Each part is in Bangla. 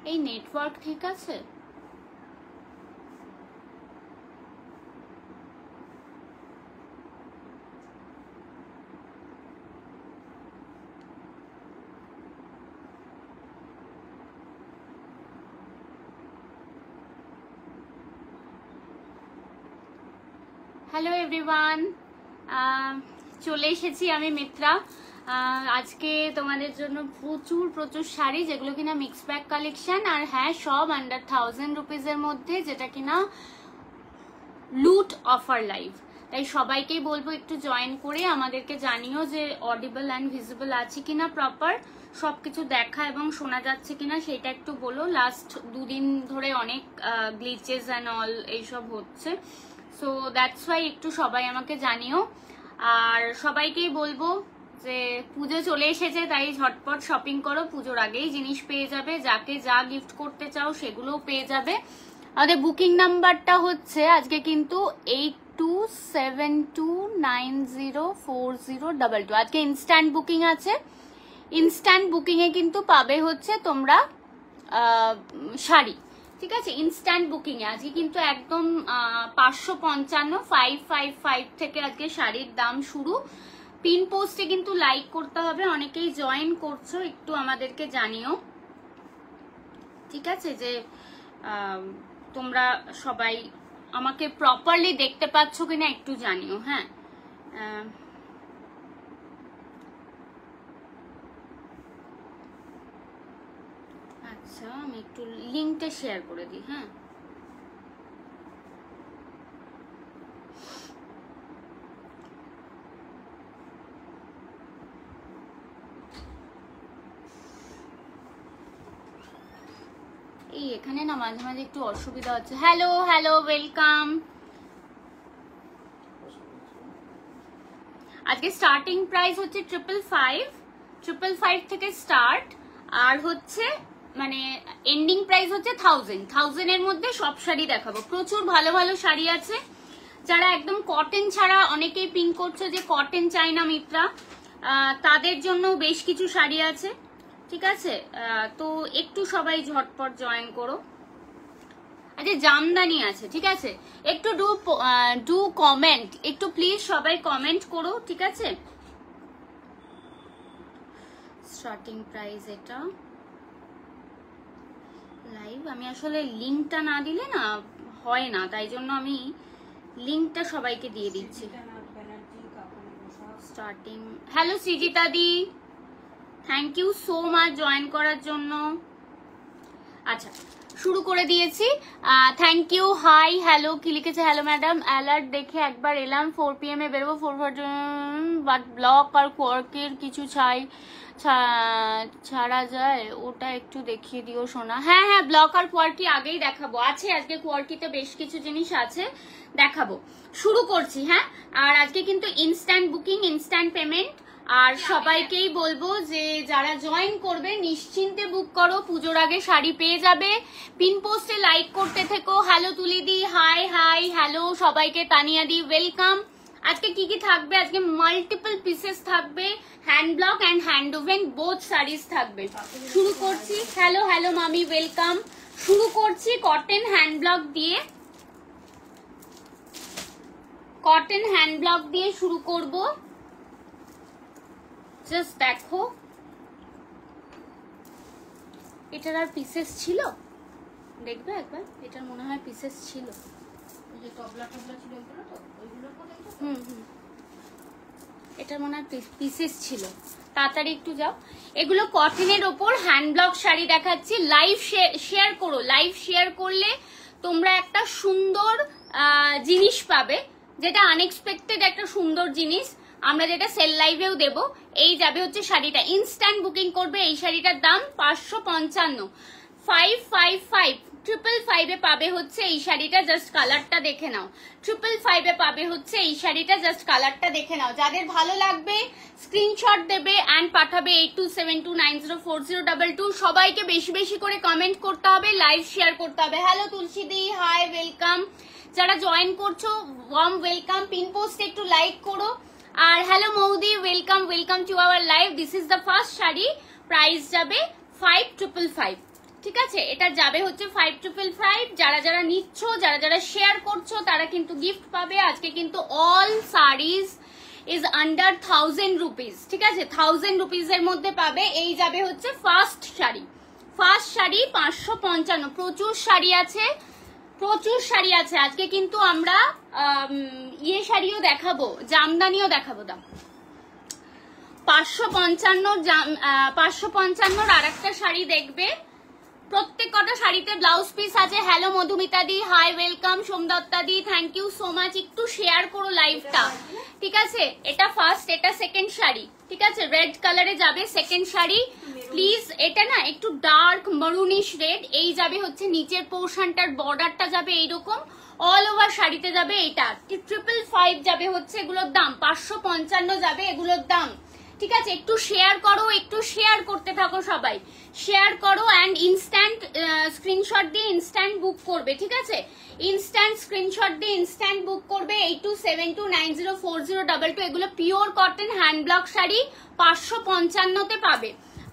এই নেটওয়ার্ক ঠিক আছে? হ্যালো এভরিওয়ান, চলে এসেছি আমি মিত্রা। আজকে তোমাদের জন্য প্রচুর শাড়ি, যেগুলো কিনা মিক্স ব্যাগ কালেকশন, আর হ্যাঁ সব আন্ডার 1000 রুপিজের মধ্যে, যেটা কিনা লুট অফার লাইভ। তাই সবাইকেই বলবো একটু জয়েন করে আমাদেরকে জানিও যে অডিবল অ্যান্ড ভিজিবল আছে কিনা, প্রপার সবকিছু দেখা এবং শোনা যাচ্ছে কিনা সেটা একটু বলো। লাস্ট দুদিন ধরে অনেক গ্লিচেস অ্যান্ড অল এইসব হচ্ছে, সো দ্যাটস ওয়াই একটু সবাই আমাকে জানিও। আর সবাইকেই বলবো যে পুজো চলে এসেছে, তাই ঝটপট শপিং করো, পুজোর আগেই জিনিস পেয়ে যাবে, যাকে যা গিফট করতে চাও সেগুলোও পেয়ে যাবে। আমাদের বুকিং নাম্বারটা হচ্ছে আজকে কিন্তু 8272904022। আজকে ইনস্ট্যান্ট বুকিং আছে। ইনস্ট্যান্ট বুকিং এ কিন্তু পাবে হচ্ছে তোমরা শাড়ি, ঠিক আছে? ইনস্ট্যান্ট বুকিং এ আজকে কিন্তু একদম 555 থেকে আজকে শাড়ির দাম শুরু। পিন পোস্টে কিন্তু লাইক করতে হবে, অনেকেই জয়েন করছো, একটু আমাদেরকে জানিও, ঠিক আছে? যে তোমরা সবাই আমাকে প্রপারলি দেখতে পাচ্ছ কিনা একটু জানিও। হ্যাঁ, আচ্ছা আমি একটু লিঙ্কটা শেয়ার করে দিই। হ্যাঁ, এই এখানে না মাঝে মাঝে একটু অসুবিধা হচ্ছে। Hello hello, welcome. আজকে স্টার্টিং প্রাইস হচ্ছে 555 থেকে স্টার্ট, আর হচ্ছে মানে এন্ডিং প্রাইস হচ্ছে 1000 এর মধ্যে সব শাড়ি দেখাবো। প্রচুর ভালো ভালো শাড়ি আছে। যারা একদম কটন ছাড়া অনেকেই পিং করছো যে কটন চাই না মিত্রা, তাদের জন্য বেশ কিছু শাড়ি আছে, ঠিক আছে? তো একটু সবাই ঝটপট জয়েন করো। আচ্ছা জামদানি আছে, ঠিক আছে? একটু ডু কমেন্ট, একটু প্লিজ সবাই কমেন্ট করো, ঠিক আছে? স্টার্টিং প্রাইস এটা লাইভ, আমি আসলে লিঙ্কটা না দিলে না হয় না, তাই জন্য আমি লিঙ্কটা সবাইকে দিয়ে দিচ্ছি। Starting, hello Srijita di, thank you so much join করার জন্য। আচ্ছা শুরু করে দিয়েছি, থ্যাংক ইউ। হাই হ্যালো, কি লিখেছে? হ্যালো ম্যাডাম, অ্যালার্ট দেখে একবার এলাম, 4 PM এ বেরোবো, 4 বাট ব্লক আর কোয়ার্কের কিছু ছাড়া যায়, ওটা একটু দেখিয়ে দিও সোনা। হ্যাঁ হ্যাঁ, ব্লক আর কোয়ার্কি আগেই দেখাবো, আছে আজকে কোয়ার্কিতে বেশ কিছু জিনিস আছে, দেখাবো। শুরু করছি। হ্যাঁ, আর আজকে কিন্তু ইনস্ট্যান্ট বুকিং, ইনস্ট্যান্ট পেমেন্ট। আর সবাইকেই বলবো যে যারা জয়েন করবে নিশ্চিন্তে বুক করো, পুজোর আগে শাড়ি পেয়ে যাবে। পিন পোস্টে লাইক করতে থেকো। হ্যালো তুলিদি, হাই হাই, হ্যালো সবাইকে, তানিয়া দি ওয়েলকাম। আজকে কি কি থাকবে? আজকে মাল্টিপল পিসেস থাকবে, hand block and hand woven both saris থাকবে। শুরু করছি। হ্যালো হ্যালো মামি, ওয়েলকাম। শুরু করছি কটন হ্যান্ড ব্লক দিয়ে, কটন হ্যান্ড ব্লক দিয়ে শুরু করব। জাস্ট দেখো, এটার আর পিসেস ছিল, দেখবে একবার, এটার মনে হয় পিসেস ছিল, এটার মনে হয় পিসেস ছিল। তাড়াতাড়ি একটু যাও। এগুলো কটনের ওপর হ্যান্ড ব্লক শাড়ি দেখাচ্ছি। লাইভ শেয়ার করো, লাইভ শেয়ার করলে তোমরা একটা সুন্দর জিনিস পাবে, যেটা আনএক্সপেক্টেড একটা সুন্দর জিনিস, আমরা যেটা সেল লাইভেও দেব। এই যাবে হচ্ছে শাড়িটা, ইনস্ট্যান্ট বুকিং করবে। এই শাড়িটার দাম 555, 555 555 এ পাবে হচ্ছে এই শাড়িটা। জাস্ট কালারটা দেখে নাও। 555 এ পাবে হচ্ছে এই শাড়িটা, জাস্ট কালারটা দেখে নাও। যাদের ভালো লাগবে স্ক্রিনশট দেবে অ্যান্ড পাঠাবে 8272904022। সবাইকে বেশি বেশি করে কমেন্ট করতে হবে, লাইভ শেয়ার করতে হবে। হ্যালো তুলসী দি, হাই ওয়েলকাম। যারা জয়েন করছো ওয়ার্ম ওয়েলকাম। পিন পোস্ট একটু লাইক করো। আর হ্যালো মৌদি, welcome, welcome to our live. This is the first sari, price যাবে 5555, ঠিক আছে, এটা যাবে হচ্ছে 5555। যারা যারা নিচ্ছ, যারা যারা শেয়ার করছো তারা কিন্তু গিফট পাবে। আজকে কিন্তু all series is under 1000 rupees, ঠিক আছে, 1000 রুপিস এর মধ্যে পাবে। এই যাবে হচ্ছে ফার্স্ট শাড়ি, ফার্স্ট শাড়ি 555। প্রচুর শাড়ি আছে, প্রচুর শাড়ি আছে। আজকে কিন্তু আমরা ইয়ে শাড়িও দেখাবো, জামদানিও দেখাবো। দাম 555 আর একটা শাড়ি দেখবে। প্রত্যেক কটা শাড়িতে ব্লাউজ পিস আছে। Hello Madhumita di, hi welcome. Somdatta di, thank you so much. একটু শেয়ার করো লাইভটা, ঠিক আছে। এটা ফার্স্ট, এটা সেকেন্ড শাড়ি, ঠিক আছে, রেড কালারে যাবে সেকেন্ড শাড়ি। প্লিজ, এটা না একটু ডার্ক মারুনিশ রেড। এই যাবে হচ্ছে নিচের পোর্শনটার বর্ডারটা যাবে এইরকম, অল ওভার শাড়িতে যাবে এইটা। 555 যাবে হচ্ছে, এগুলোর দাম 555 যাবে এগুলোর দাম, ঠিক আছে। একটু শেয়ার করো, একটু শেয়ার করতে থাকো সবাই, শেয়ার করো। অ্যান্ড ইনস্ট্যান্ট স্ক্রিনশট দিয়ে ইনস্ট্যান্ট বুক করবে, ঠিক আছে, ইনস্ট্যান্ট স্ক্রিনশট দিয়ে ইনস্ট্যান্ট বুক করবে। 8272904022। এগুলো pure cotton hand block sari, 555 পাবে,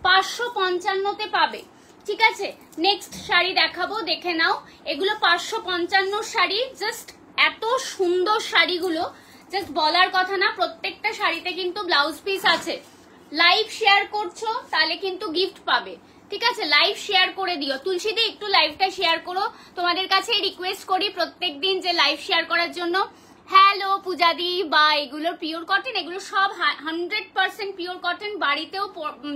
555 পাবে, ঠিক আছে। নেক্সট শাড়ি দেখাবো, দেখে নাও। এগুলো 555 শাড়ি, জাস্ট এত সুন্দর শাড়িগুলো, জাস্ট বলার কথা না। প্রত্যেকটা শাড়িতে কিন্তু ব্লাউজ পিস আছে। লাইভ শেয়ার করছো তাহলে কিন্তু গিফট পাবে, ঠিক আছে। লাইভ শেয়ার করে দিও। তুলসীদি, একটু লাইভটা শেয়ার করো। তোমাদের কাছে রিকোয়েস্ট করি প্রত্যেকদিন যে লাইভ শেয়ার করার জন্য। হ্যালো পূজাদি, বা এগুলো পিওর কটন, এগুলো সব 100% পিওর কটন। বাড়িতেও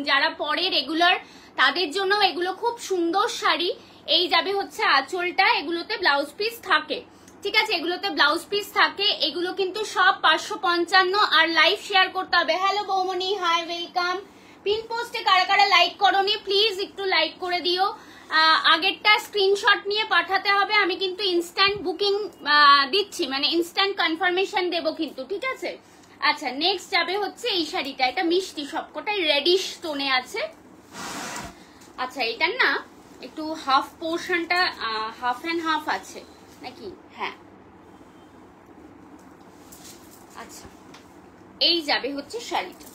যারা পরে রেগুলার তাদের জন্য এগুলো খুব সুন্দর শাড়ি। এই যাবে হচ্ছে আঁচলটা, এগুলোতে ব্লাউজ পিস থাকে, ঠিক আছে, এগুলোতে ব্লাউজ পিস থাকে। এগুলো কিন্তু সব 555। আর লাইভ শেয়ার করতে হবে। হ্যালো বৌমনি, হাই ওয়েলকাম। পিন পোস্টে কারা কারা লাইক করোনি প্লিজ একটু লাইক করে দিও। আগেরটা স্ক্রিনশট নিয়ে পাঠাতে হবে। আমি কিন্তু ইনস্ট্যান্ট বুকিং দিচ্ছি, মানে ইনস্ট্যান্ট কনফার্মেশন দেবো কিন্তু, ঠিক আছে। আচ্ছা, নেক্সট যাবে হচ্ছে এই শাড়িটা। এটা মিষ্টি, সবকটাই রেডিশ টোনে আছে। আচ্ছা, এটার না একটু হাফ পোর্শনটা হাফ অ্যান্ড হাফ আছে নাকি? হ্যাঁ, আচ্ছা, এই যাবে হচ্ছে শাড়িটা।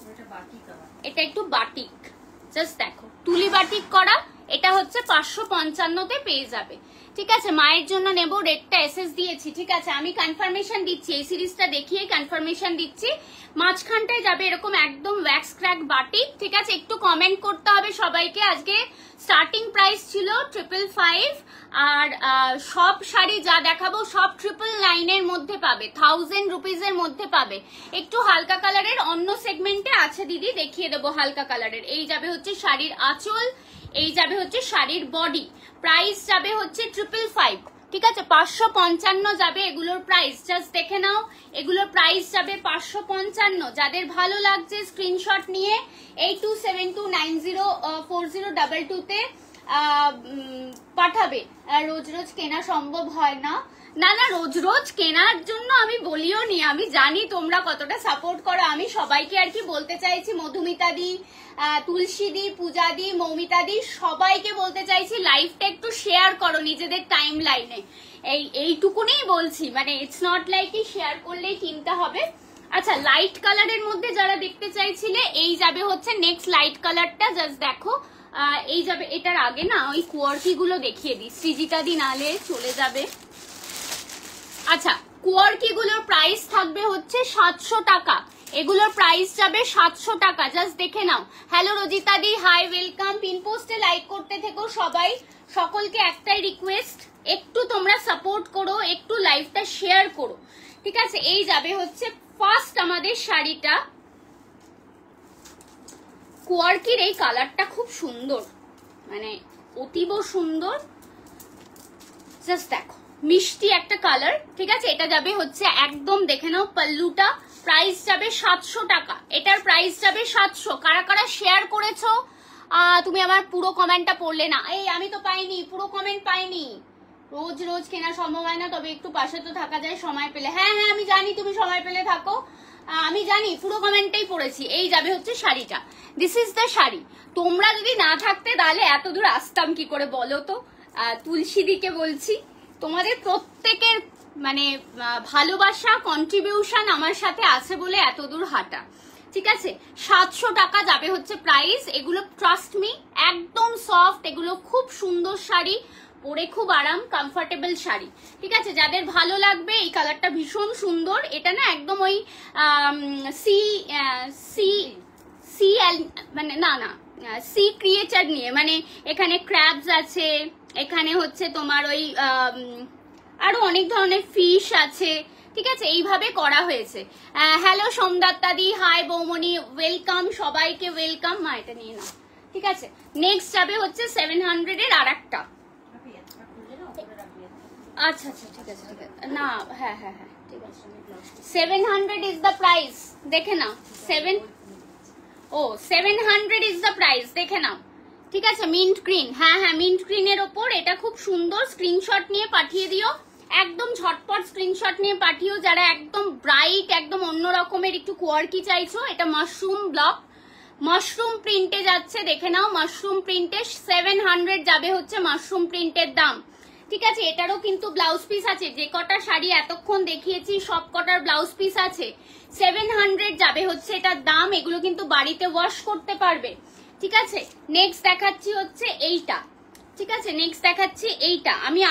এটা একটু বাটিক, জাস্ট দেখো, তুলি বাটিক করা। এটা হচ্ছে 555 পেয়ে যাবে, ঠিক আছে। মায়ের জন্য নেব, রেটটা এসএস দিয়েছি, ঠিক আছে। আমি কনফার্মেশন দিচ্ছি, এই সিরিজটা দেখিয়ে কনফার্মেশন দিচ্ছি। মাঝখানটায় যাবে এরকম একদম ওয়্যাক্স ক্র্যাক বাটিক, ঠিক আছে। একটু কমেন্ট করতে হবে সবাইকে। আজকে স্টার্টিং প্রাইস ছিল 555, আর সব শাড়ি যা দেখাবো সব 999 এর মধ্যে পাবে, 1000 রুপিসের মধ্যে পাবে। একটু হালকা কালারের অন্য সেগমেন্টে আছে দিদি, দেখিয়ে দেবো হালকা কালারের। এই যাবে হচ্ছে শাড়ির আঁচল, এই যাবে হচ্ছে শাড়ির বডি। প্রাইস যাবে হচ্ছে 555, ঠিক আছে। 555 যাবে এগুলোর প্রাইস, জাস্ট দেখে নাও। এগুলোর প্রাইস যাবে 555। যাদের ভালো লাগছে স্ক্রিনশট নিয়ে 8272904022 তে পাঠাবে। রোজ রোজ কেনা সম্ভব হয় না, না না, রোজ রোজ কেনার জন্য আমি বলিও নি। আমি জানি তোমরা কতটা সাপোর্ট করো। আমি সবাইকে আর কি বলতে চাইছি, মধুমিতা দি, তুলসী দি, পূজা দি, মৌমিতা দি, সবাইকে বলতে চাইছি লাইভটা একটু শেয়ার করো নিজেদের টাইম লাইনে। এইটুকুনি বলছি, মানে ইটস নট লাইক কি শেয়ার করলেই কিনতে হবে। আচ্ছা, লাইট কালারের মধ্যে যারা দেখতে চাইছিলে, এই যাবে হচ্ছে নেক্সট লাইট কালারটা, জাস্ট দেখো। এই যাবে, এটার আগে না ওই কোয়ার্কি গুলো দেখিয়ে দিই, সৃজিতা দি নালে চলে যাবে। আচ্ছা, কোয়ার্কি গুলোর প্রাইস থাকবে হচ্ছে 700 টাকা। এগুলোর প্রাইস যাবে 700 টাকা, জাস্ট দেখে নাও। হ্যালো রজিতা দি, হাই ওয়েলকাম। পিন পোস্টে লাইক করতে থেকো সবাই। সকলকে একটাই রিকোয়েস্ট, একটু তোমরা সাপোর্ট করো, একটু লাইভটা শেয়ার করো, ঠিক আছে। এই যাবে হচ্ছে ফার্স্ট আমাদের শাড়িটা। কোয়ার্কির এই কালারটা খুব সুন্দর, মানে অতীব সুন্দর, জাস্ট দেখো, মিষ্টি একটা কালার, ঠিক আছে। এটা যাবে হচ্ছে একদম, দেখে নাও পাল্লুটা। প্রাইস যাবে 700 টাকা, এটার প্রাইস যাবে 700। কারা কারা শেয়ার করেছো? তুমি আমার পুরো কমেন্টটা পড়লে না। এই আমি তো পাইনি, পুরো কমেন্ট পাইনি। রোজ রোজ কেনা সম্ভব হয় না, তবে একটু পাশে তো থাকা যায় সময় পেলে। হ্যাঁ হ্যাঁ, আমি জানি তুমি সময় পেলে থাকো, আমি জানি, পুরো কমেন্টটাই পড়েছি। এই যাবে হচ্ছে শাড়িটা, দিস ইজ দ্য শাড়ি। তোমরা যদি না থাকতে তাহলে এত দূর আসতাম কি করে বলো তো? তুলসীদিকে বলছি, তোমাদের প্রত্যেকের মানে ভালোবাসা, কন্ট্রিবিউশন আমার সাথে আছে বলে এত দূর হাঁটা, ঠিক আছে। 700 টাকা যাবে হচ্ছে প্রাইস। এগুলো ট্রাস্ট মি একদম সফট, এগুলো খুব সুন্দর শাড়ি, পরে খুব আরাম, কমফোর্টেবল শাড়ি। ঠিক আছে, যাদের ভালো লাগবে, এই কালারটা ভীষণ সুন্দর। এটা না একদম ওই সি সি সি মানে না না সি ক্রিয়েচার নিয়ে, মানে এখানে ক্র্যাবস আছে, এখানে হচ্ছে তোমার ওই আরো অনেক ধরনের ফিশ আছে। ঠিক আছে, এইভাবে করা হয়েছে। হ্যালো সোমদত্তাদি, হাই বৌমনি, ওয়েলকাম, সবাইকে ওয়েলকাম। মা এটা নিয়ে নাও। ঠিক আছে, নেক্সট যাবে হচ্ছে 700 এর আর একটা। আচ্ছা আচ্ছা ঠিক আছে ঠিক আছে, না হ্যাঁ হ্যাঁ হ্যাঁ ঠিক আছে, 700 ইজ দ্য প্রাইস, দেখে নাও। 700 ইজ দ্য প্রাইস, দেখে নাও। ঠিক আছে, মিন্ট গ্রিন, হ্যাঁ হ্যাঁ মিন্ট গ্রিনের ওপর এটা খুব সুন্দর। স্ক্রিনশট নিয়ে পাঠিয়ে দিও, একদম ঝটপট স্ক্রিনশট নিয়ে পাঠিও যারা একদম ব্রাইট, একদম অন্য রকমের একটু কোয়ার্কি চাইছো। এটা মাশরুম ব্লক, মাশরুম প্রিন্টে যাচ্ছে, দেখে নাও। মাশরুম প্রিন্টে 700 যাবে হচ্ছে মাশরুম প্রিন্টের দাম। ঠিক আছে, এটারও কিন্তু ব্লাউজ পিস আছে, যে কটা শাড়ি এতক্ষণ দেখিয়েছি সব কটার ব্লাউজ পিস আছে। 700 যাবে হচ্ছে এটার দাম। এগুলো কিন্তু বাড়িতে ওয়াশ করতে পারবে। ঠিক আছে, নেক্সট দেখাচ্ছি হচ্ছে এইটা। ঠিক আছে, নেক্সট দেখাচ্ছি এইটা। আমি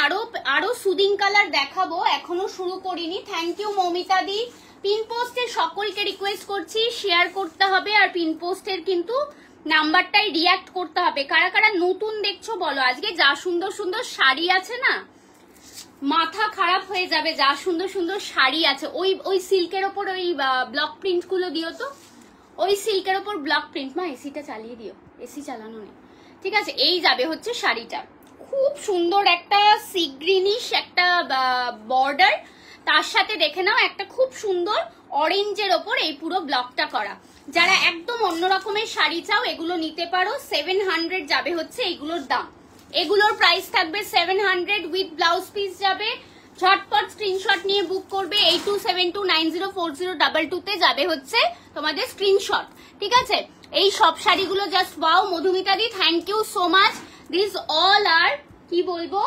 আরো সুদিং কালার দেখাবো, এখনো শুরু করিনি। Thank you Moumita di. Pin পোস্টে সকলকে রিকোয়েস্ট করছি শেয়ার করতে হবে, আর পিন পোস্টের কিন্তু নাম্বারটাই রিয়াক্ট করতে হবে। কারা কারা নতুন দেখছো বলো। আজকে যা সুন্দর সুন্দর শাড়ি আছে না, মাথা খারাপ হয়ে যাবে, যা সুন্দর সুন্দর শাড়ি আছে। ওই সিল্কের ওপর ওই ব্লক প্রিন্ট গুলো দিও তো, ওই সিল্কের ওপর ব্লক প্রিন্ট। মা এসিটা চালিয়ে দিও, এসি চালানো নেই। ঠিক আছে, এই যাবে হচ্ছে শাড়িটা, খুব সুন্দর একটা সি গ্রিনিশ একটা বর্ডার, তার সাথে দেখে নাও একটা খুব সুন্দর অরেঞ্জের ওপর এই পুরো ব্লকটা করা। যারা একদম অন্য রকমের শাড়ি চাও এগুলো নিতে পারো। 700 যাবে হচ্ছে এইগুলোর দাম। এগুলোর প্রাইস থাকবে 700 উইথ ব্লাউজ পিস যাবে। ঝটপট স্ক্রিনশট নিয়ে বুক করবে। 8272904022 তে যাবে হচ্ছে তোমাদের স্ক্রিনশট। ঠিক আছে, এই সব শাড়িগুলো জাস্ট ওয়াও। মধুমিতা দি thank you so much. This all আর কি বলবো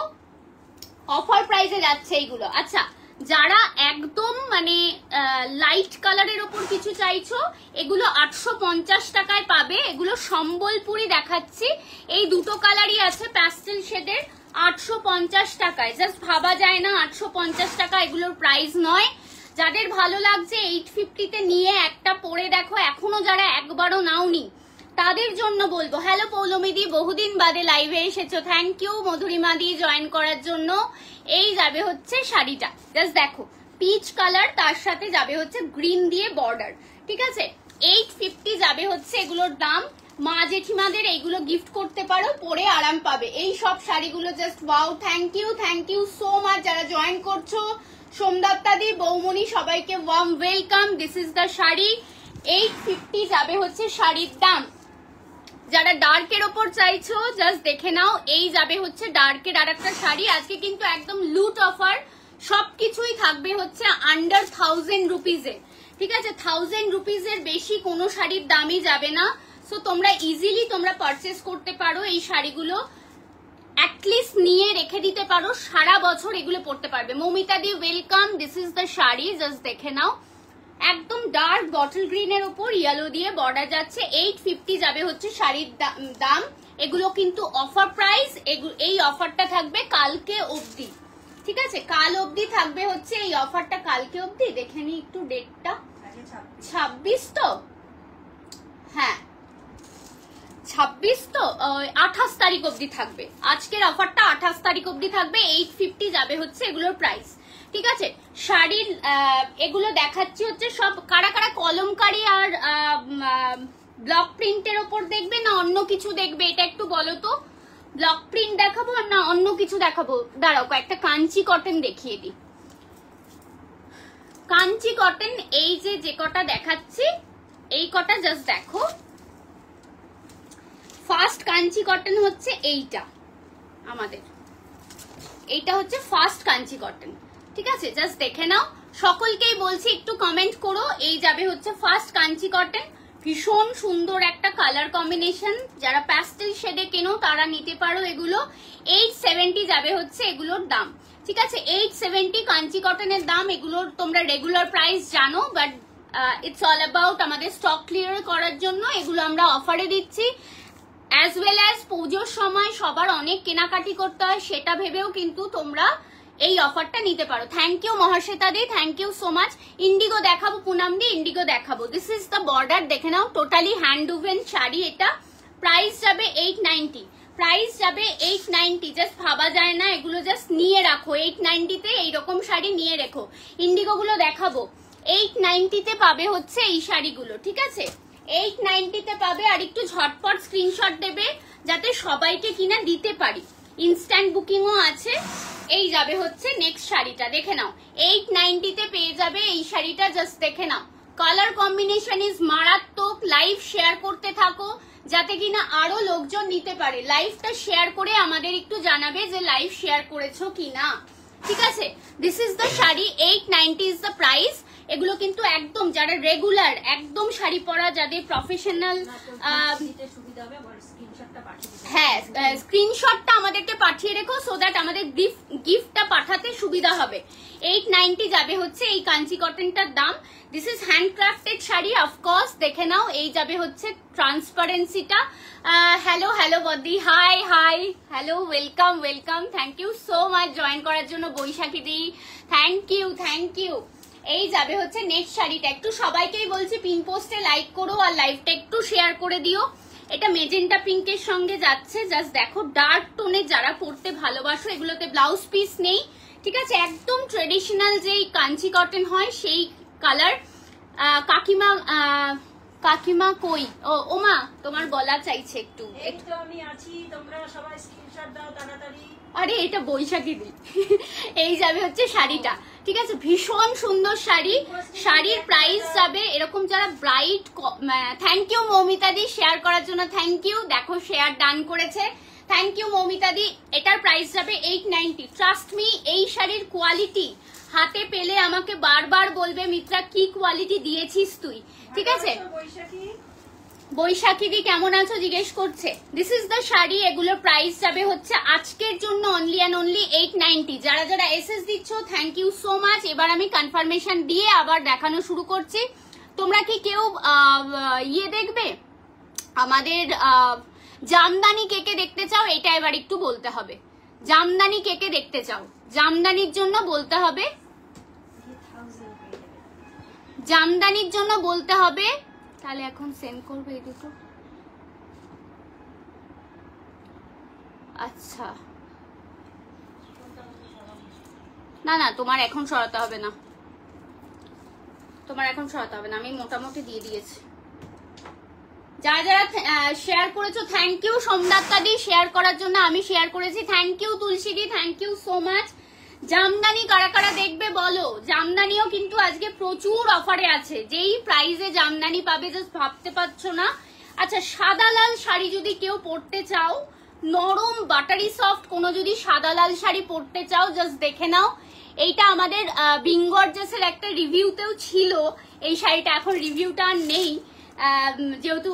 অফার প্রাইসে যাচ্ছে এইগুলো। আচ্ছা, যারা একদম মানে লাইট কালারের ওপর কিছু চাইছো, এগুলো 850 টাকায় পাবে। এগুলো সম্বলপুরি দেখাচ্ছি, এই দুটো কালারই আছে প্যাস্টেল শেডের, 850 টাকায়। জাস্ট ভাবা যায় না 850 টাকা এগুলোর প্রাইস নয়। যাদের ভালো লাগছে 850 তে নিয়ে একটা পরে দেখো, এখনো যারা একবারও নাওনি তাদের জন্য বলবো। হ্যালো পৌলমিদি, বহুদিন বাদে লাইভে এসেছো, thank you. Madhurima di join করার জন্য। এই যাবে হচ্ছে শাড়িটা, জাস্ট দেখো পিচ কালার, তার সাথে যাবে হচ্ছে গ্রিন দিয়ে বর্ডার। ঠিক আছে, 850 যাবে হচ্ছে এগুলোর দাম। মা জেঠিমাদের এইগুলো গিফট করতে পারো, পরে আরাম পাবে। এই সব শাড়িগুলো just wow. Thank you so much যারা জয়েন করছো। সোমদত্তা দি, বৌমনি, সবাইকে warm welcome. This is the sari, 850 যাবে হচ্ছে শাড়ির দাম। যারা ডার্কের ওপর চাইছো জাস্ট দেখে নাও, এই যাবে হচ্ছে ডার্কের আর একটা শাড়ি। আজকে কিন্তু একদম লুট অফার, সবকিছুই থাকবে হচ্ছে আন্ডার 1000 রুপিজে। ঠিক আছে, 1000 রুপিজের বেশি কোনো শাড়ির দামই যাবে না। সো তোমরা ইজিলি তোমরা পারচেস করতে পারো এই শাড়িগুলো, অ্যাটলিস্ট নিয়ে রেখে দিতে পারো, সারা বছর এগুলো পরতে পারবে। মৌমিতা দি welcome. This is the sari, just দেখে নাও। একদম ডার্ক বটল গ্রিনের উপর ইয়েলো দিয়ে বর্ডার যাচ্ছে। 850 যাবে হচ্ছে শাড়ির দাম। এগুলো কিন্তু অফার প্রাইস, এই অফারটা থাকবে কালকে অবধি। ঠিক আছে, কাল অবধি থাকবে হচ্ছে এই অফারটা, কালকে অবধি। দেখে নি একটু ডেটটা, 26 তো, হ্যাঁ 26 তো, 28 তারিখ অবধি থাকবে। আজকের অফারটা 28 তারিখ অবধি থাকবে। 850 যাবে হচ্ছে এগুলোর প্রাইস। ঠিক আছে, শাড়ির এগুলো দেখাচ্ছি হচ্ছে সব। কারা কারা কলমকারি আর ব্লক প্রিন্টের ওপর দেখবে না অন্য কিছু দেখবে, এটা একটু বলো তো। ব্লক প্রিন্ট দেখাবো না অন্য কিছু দেখাবো? দাঁড়াও কয়েকটা কাঞ্চি কটন দেখিয়ে দিই। কাঞ্চি কটন এই যে কটা দেখাচ্ছি, এই কটা জাস্ট দেখো। ফার্স্ট কাঞ্চি কটন হচ্ছে এইটা, আমাদের এইটা হচ্ছে ফার্স্ট কাঞ্চি কটন। ঠিক আছে, জাস্ট দেখে নাও। সকলকেই বলছি একটু কমেন্ট করো। এই যাবে হচ্ছে ফার্স্ট কাঞ্চি কটন, ভীষণ সুন্দর একটা কালার কম্বিনেশন। যারা প্যাস্টেল শেডে কেনো তারা নিতে পারো এগুলো। 870 যাবে হচ্ছে এগুলোর দাম। ঠিক আছে, 870 কাঞ্চি কটনের দাম। এগুলোর তোমরা রেগুলার প্রাইস জানো, বাট ইটস অল অ্যাবাউট আমাদের স্টক ক্লিয়ার করার জন্য এগুলো আমরা অফারে দিচ্ছি। অ্যাজ ওয়েল অ্যাজ পুজোর সময় সবার অনেক কেনাকাটি করতে হয়, সেটা ভেবেও কিন্তু তোমরা এই অফারটা নিতে পারো। Thank you Mahasweta di, thank you so much. Indigo দেখাবো পুনাম দি, ইন্ডিগো দেখাবো। দিস ইজ দ্য বর্ডার, দেখে নাও, টোটালি হ্যান্ড উভেন শাড়ি। এটা প্রাইস যাবে 890, প্রাইস যাবে 890। জাস্ট ভাবা যায় না, এগুলো জাস্ট নিয়ে রাখো 890 তে। এইরকম শাড়ি নিয়ে রেখো। ইন্ডিগো গুলো দেখাবো, 890 তে পাবে হচ্ছে এই শাড়িগুলো, ঠিক আছে? 890 তে পাবে। আর একটু ঝটপট স্ক্রিনশট দেবে যাতে সবাইকে কিনা দিতে পারি। ইনস্ট্যান্ট বুকিংও আছে। এই যাবে হচ্ছে নেক্সট শাড়িটা, দেখে নাও 890 তে পেয়ে যাবে এই শাড়িটা। জাস্ট দেখে নাও, কালার কম্বিনেশন ইজ মারাত্মক। লাইভ শেয়ার করতে থাকো যাতে কিনা আরো লোকজন নিতে পারে। লাইভটা শেয়ার করে আমাদের একটু জানাবে যে লাইভ শেয়ার করেছো কিনা, ঠিক আছে? This is the sari, 890 is the price. এগুলো কিন্তু একদম যারা রেগুলার একদম শাড়ি পরা, যাদের প্রফেশনাল, হ্যাঁ স্ক্রিনশটটা আমাদেরকে পাঠিয়ে রেখো, সো দ্যাট আমাদের গিফটটা পাঠাতে সুবিধা হবে। 890 যাবে হচ্ছে এই কাঞ্চি কটনটার দাম। This is handcrafted sari, of course. দেখে নাও, এই যাবে হচ্ছে ট্রান্সপারেন্সিটা। হ্যালো হ্যালো বদি, hi hi, hello, welcome welcome. Thank you so much join করার জন্য বৈশাখী দি, থ্যাংক ইউ থ্যাংক ইউ। এই যাবে হচ্ছে নেক্সট শাড়িটা। একটু সবাইকেই বলছি পিন পোস্টে লাইক করো আর লাইভটা একটু শেয়ার করে দিও। এটা মেজেন্টা পিঙ্কের সঙ্গে যাচ্ছে। জাস্ট দেখো, ডার্ক টোনে যারা পরতে ভালোবাসো, এগুলোতে ব্লাউজ পিস নেই, ঠিক আছে? একদম ট্রেডিশনাল যেই কাঞ্চি কটন হয় সেই কালার। কাকিমা কাকিমা কই? ও ওমা, তোমার বলা চাইছে একটু। আমি আছি, তোমরা সবাই স্ক্রিনশট দাও তাড়াতাড়ি। আরে এটা বৈশাখী দি। এই যাবে হচ্ছে শাড়িটা, ঠিক আছে? ভীষণ সুন্দর শাড়ি। শাড়ির প্রাইস যাবে এরকম, যারা bright. Thank you Moumita di share করার জন্য, থ্যাংক ইউ। দেখো শেয়ার ডান করেছে, থ্যাংক ইউ মৌমিতা দি। এটার প্রাইস যাবে 890। ট্রাস্ট মি, এই শাড়ির কোয়ালিটি হাতে পেলে আমাকে বারবার বলবে মিত্রা কি কোয়ালিটি দিয়েছিস তুই, ঠিক আছে? বৈশাখী দি কেমন আছো জিজ্ঞেস করছে। This is the sari. এগুলোর প্রাইস যাবে হচ্ছে আজকের জন্য অনলি অ্যান্ড অনলি 890। যারা যারা এসএস দিচ্ছ থ্যাংক ইউ সো মাচ। এবার আমি কনফার্মেশন দিয়ে আবার দেখানো শুরু করছি। তোমরা কি কেউ ইয়ে দেখবে, আমাদের জামদানি কেকে দেখতে চাও? এটা এবার একটু বলতে হবে। জামদানি কেকে দেখতে চাও? জামদানির জন্য বলতে হবে, জামদানির জন্য বলতে হবে। তাহলে এখন সেন্ড করবে এই দুটো। আচ্ছা, না না, তোমার এখন সরাতে হবে না, তোমার এখন সরাতে হবে না, আমি মোটামুটি দিয়ে দিয়েছি। যারা যারা শেয়ার করেছো thank you. Somdatta di share করার জন্য, আমি শেয়ার করেছি, thank you. Tulsi di thank you so much. Jamdani কারা কারা দেখবে বলো? জামদানিও কিন্তু আজকে প্রচুর অফারে আছে। যেই প্রাইসে জামদানি পাবে জাস্ট ভাবতে পারছো না। আচ্ছা, সাদা লাল শাড়ি যদি কেউ পরতে চাও, নরম বাটারি সফট কোনো যদি সাদা লাল শাড়ি পরতে চাও, জাস্ট দেখে নাও। এইটা আমাদের বিঙ্গরজেসের একটা রিভিউতেও ছিল এই শাড়িটা, এখন রিভিউটা আর নেই যেহেতু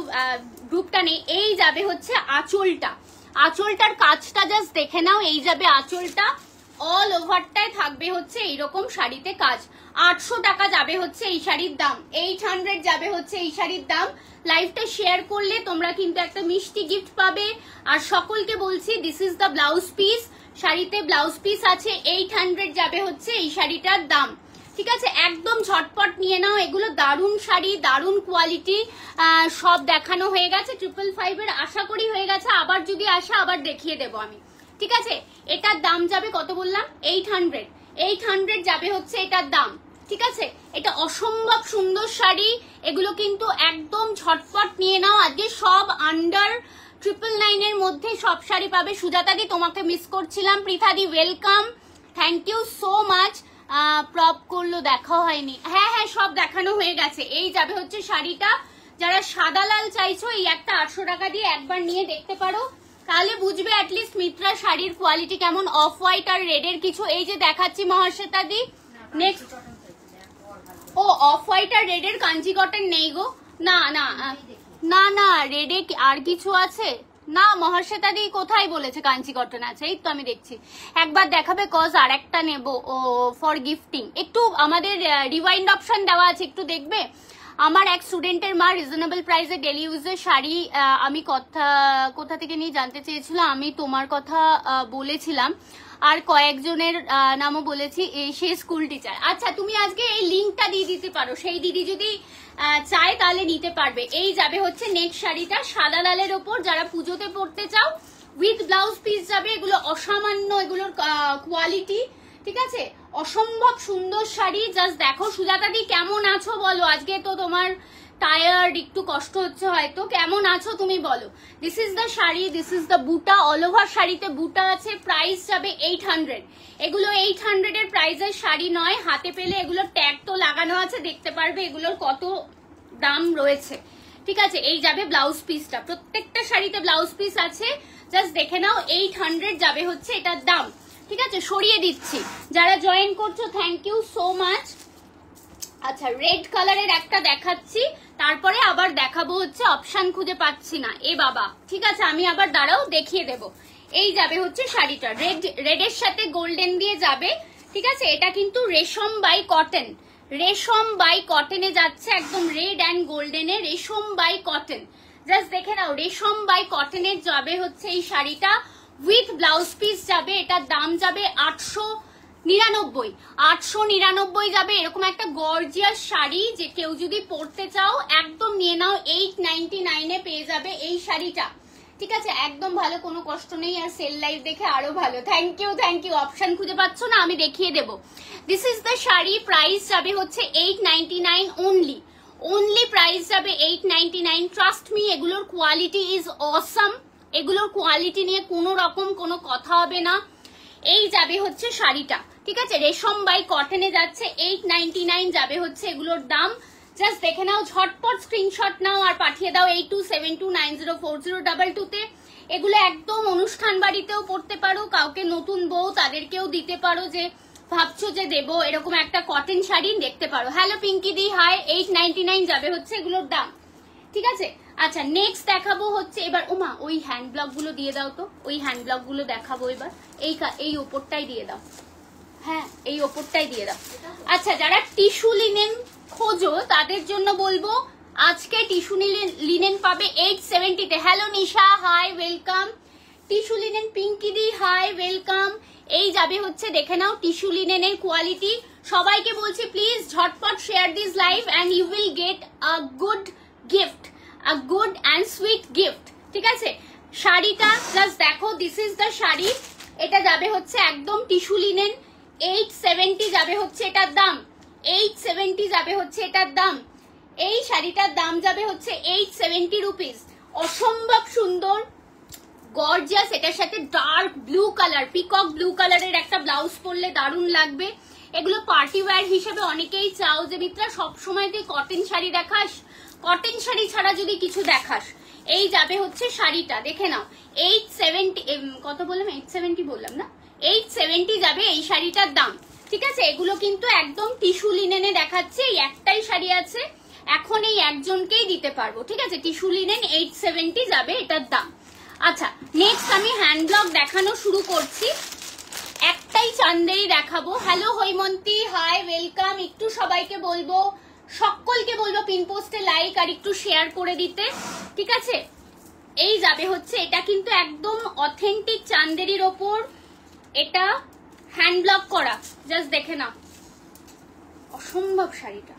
গ্রুপটা নেই। এই যাবে হচ্ছে আঁচলটা, আঁচলটার কাজটা জাস্ট দেখে নাও। এই যাবে আঁচলটা, অল ওভারটায় থাকবে হচ্ছে এইরকম শাড়িতে কাজ। 800 টাকা যাবে হচ্ছে এই শাড়ির দাম, 800 যাবে হচ্ছে এই শাড়ির দাম। লাইভটা শেয়ার করলে তোমরা কিন্তু একটা মিষ্টি গিফট পাবে। আর সকলকে বলছি, this is the blouse piece. শাড়িতে ব্লাউজ পিস আছে। 800 যাবে হচ্ছে এই শাড়িটার দাম, ঠিক আছে? একদম ঝটপট নিয়ে নাও। এগুলো দারুণ শাড়ি, দারুণ কোয়ালিটি। সব দেখানো হয়ে গেছে, 555 এর আশা করি হয়ে গেছে। আবার যদি আসে আবার দেখিয়ে দেবো আমি, ঠিক আছে? এটার দাম যাবে কত বললাম? 800। 800 যাবে হচ্ছে এটার দাম, ঠিক আছে? এটা অসম্ভব সুন্দর শাড়ি। এগুলো কিন্তু একদম ঝটপট নিয়ে নাও। আজকে সব আন্ডার 999 এর মধ্যে সব শাড়ি পাবে। সুজাতাদি তোমাকে মিস করছিলাম। পৃথাদি welcome, thank you so much. প্রপ করলো, দেখা হয়নি। হ্যাঁ হ্যাঁ, সব দেখানো হয়ে গেছে। এই যাবে হচ্ছে শাড়িটা। যারা সাদা লাল চাইছো, এই একটা 800 টাকা দিয়ে একবার নিয়ে দেখতে পারো, তাহলে বুঝবে অ্যাটলিস্ট মিত্রা শাড়ির কোয়ালিটি কেমন। অফ হোয়াইট আর রেডের কিছু এই যে দেখাচ্ছি মহাশ্বেতা দি। নেক্সট, ও অফ হোয়াইট আর রেডের কাঞ্চি কটন নেই গো। না না না না, রেডে আর কিছু আছে না। মহাশ্বেতা দি কোথায় বলেছে কাঞ্চি কটন আছে? এই তো আমি দেখছি। একবার দেখাবে কজ আর একটা নেবো ও ফর গিফটিং। একটু আমাদের রিওয়াইন্ড অপশন দেওয়া আছে, একটু দেখবে। আমার এক স্টুডেন্টের মা রিজনেবল প্রাইসে ডেলি ইউজের শাড়ি আমি কোথা থেকে নিয়ে জানতে চেয়েছিল, আমি তোমার কথা বলেছিলাম আর কয়েকজনের নামও বলেছি, সে স্কুল টিচার। আচ্ছা তুমি আজকে এই লিঙ্কটা দিয়ে দিতে পারো, সেই দিদি যদি চায় তাহলে নিতে পারবে। এই যাবে হচ্ছে নেক্সট শাড়িটা সাদা লালের ওপর, যারা পুজোতে পরতে চাও উইথ ব্লাউজ পিস যাবে। এগুলো অসামান্য, এগুলোর কোয়ালিটি ঠিক আছে, অসম্ভব সুন্দর শাড়ি। জাস্ট দেখো। সুজাতা দি কেমন আছো বলো, আজকে তো তোমার টায়ার্ড, একটু কষ্ট হচ্ছে হয়তো, কেমন আছো তুমি বলো। This is the sari, this is the বুটা, অল ওভার শাড়িতে বুটা আছে। প্রাইস যাবে 800। এগুলো 800 এর প্রাইসের শাড়ি নয়, হাতে পেলে এগুলোর ট্যাগ তো লাগানো আছে, দেখতে পারবে এগুলোর কত দাম রয়েছে। ঠিক আছে, এই যাবে ব্লাউজ পিসটা, প্রত্যেকটা শাড়িতে ব্লাউজ পিস আছে, জাস্ট দেখে নাও। 800 যাবে হচ্ছে এটার দাম। ঠিক আছে, সরিয়ে দিচ্ছি। যারা জয়েন করছো থ্যাংক ইউ সো মাচ। আচ্ছা রেড কালারের একটা দেখাচ্ছি, তারপরে আবার দেখাবো হচ্ছে অপশন খুঁজে পাচ্ছি না, এ বাবা। ঠিক আছে, আমি আবার দাঁড়াও দেখিয়ে দেব। এই যাবে হচ্ছে শাড়িটা, রেডের সাথে গোল্ডেন দিয়ে যাবে। ঠিক আছে, এটা কিন্তু রেশম বাই কটন, রেশম বাই কটনে যাচ্ছে, একদম রেড অ্যান্ড গোল্ডেনে রেশম বাই কটন। জাস্ট দেখে নাও, রেশম বাই কটনের যাবে হচ্ছে এই শাড়িটা, উইথ ব্লাউজ পিস যাবে। এটার দাম যাবে 899। 899 যাবে। এরকম একটা গর্জিয়াস শাড়ি যে কেউ যদি পরতে চাও একদম নিয়ে নাও, 899 এ পেয়ে যাবে এই শাড়িটা। ঠিক আছে, একদম ভালো, কোনো কষ্ট নেই। আর সেল লাইভ দেখে আরো ভালো। Thank you thank you. Option খুঁজে পাচ্ছ না, আমি দেখিয়ে দেবো। This is the sari, price যাবে হচ্ছে 899 অনলি। অনলি প্রাইস যাবে 899। ট্রাস্ট মি, এগুলোর কোয়ালিটি ইজ অসাম, এগুলোর কোয়ালিটি নিয়ে কোনো রকম কোনো কথা হবে না। এই যাবে হচ্ছে শাড়িটা। ঠিক আছে, রেশম বাই কটনে যাচ্ছে, 899 যাবে হচ্ছে এগুলোর দাম। জাস্ট দেখে নাও, ঝটপট স্ক্রিনশট নাও আর পাঠিয়ে দাও 8272904022 তে। এগুলো একদম অনুষ্ঠান বাড়িতেও পড়তে পারো, কাউকে নতুন বউ তাদেরকেও দিতে পারো, যে ভাবছো যে দেবো এরকম একটা কটন শাড়ি দেখতে পারো। হ্যালো পিঙ্কি দি, হাই। 899 যাবে হচ্ছে এগুলোর দাম। ঠিক আছে, আচ্ছা নেক্সট দেখাবো হচ্ছে এবার, ওমা ওই হ্যান্ড ব্লক গুলো দিয়ে দাও তো, ওই হ্যান্ড ব্লক গুলো দেখাবো এবার। এই ওপরটাই দিয়ে দাও, হ্যাঁ এই ওপরটাই দিয়ে দাও। আচ্ছা যারা টিস্যু লিনেন খোঁজো তাদের জন্য বলবো, আজকে টিস্যু লিনেন পাবে 870 তে। Hello Nisha, hi welcome. Tissue linen Pinky দি, হাই ওয়েলকাম। এই যাবে হচ্ছে, দেখে নাও টিস্যু লিনেনের কোয়ালিটি। সবাইকে বলছি প্লিজ ঝটপট share this live and you will get a good gift, a good and sweet gift. ঠিক আছে, শাড়িটা জাস্ট দেখো, দিস ইজ দ্য শাড়ি। এটা যাবে হচ্ছে একদম টিস্যু লিনেন, 870 যাবে হচ্ছে এটার দাম, 870 যাবে হচ্ছে এটার দাম। এই শাড়িটার দাম যাবে হচ্ছে 870 রুপিস। অসম্ভব সুন্দর গর্জিয়াস, এটার সাথে dark blue colour, peacock blue কালারের একটা ব্লাউজ পরলে দারুণ লাগবে। এগুলো পার্টি ওয়্যার হিসেবে অনেকেই চাও যে মিত্রা সবসময় তুই কটন শাড়ি দেখাস, কটন শাড়ি ছাড়া যদি কিছু দেখাস। এই যাবে হচ্ছে শাড়িটা, দেখে নাও 870, কত বললাম 870 বললাম না, 870 যাবে এই শাড়িটার দাম। ঠিক আছে, এগুলো কিন্তু একদম টিস্যু লিনেনে দেখাচ্ছে, এই একটাই শাড়ি আছে এখন, এই একজনকেই দিতে পারবো। ঠিক আছে, টিস্যু লিনেন 870 যাবে এটার দাম। আচ্ছা নেক্সট আমি হ্যান্ড ব্লক দেখানো শুরু করছি, একটাই চান্দেরি দেখাবো। Hello Haimanti, hi welcome. একটু সবাইকে বলবো, সকলকে বলবো পিন পোস্টে লাইক আর একটু শেয়ার করে দিতে। ঠিক আছে, এই যাবে হচ্ছে, এটা কিন্তু একদম অথেন্টিক চান্দেরির ওপর এটা হ্যান্ড ব্লক করা। জাস্ট দেখে নাও, অসম্ভব শাড়িটা।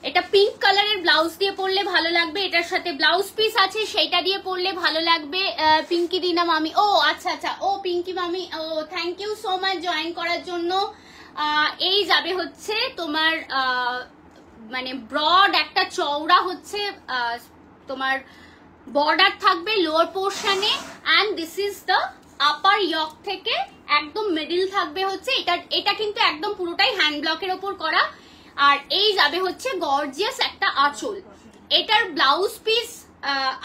এটা পিঙ্ক কালারের ব্লাউজ দিয়ে পরলে ভালো লাগবে, এটার সাথে ব্লাউজ পিস আছে সেইটা দিয়ে পরলে ভালো লাগবে। পিঙ্কি দিনা মামি, ও আচ্ছা আচ্ছা, ও পিঙ্কি মামি, ও thank you so much join করার জন্য। এই যাবে হচ্ছে তোমার মানে ব্রড একটা চওড়া হচ্ছে তোমার বর্ডার থাকবে লোয়ার পোর্শনে, and this is the upper yoke থেকে একদম মিডল থাকবে হচ্ছে। এটা কিন্তু একদম পুরোটাই হ্যান্ড ব্লকের ওপর করা। আর এই যাবে হচ্ছে গর্জিয়াস একটা আঁচল। এটার ব্লাউজ পিস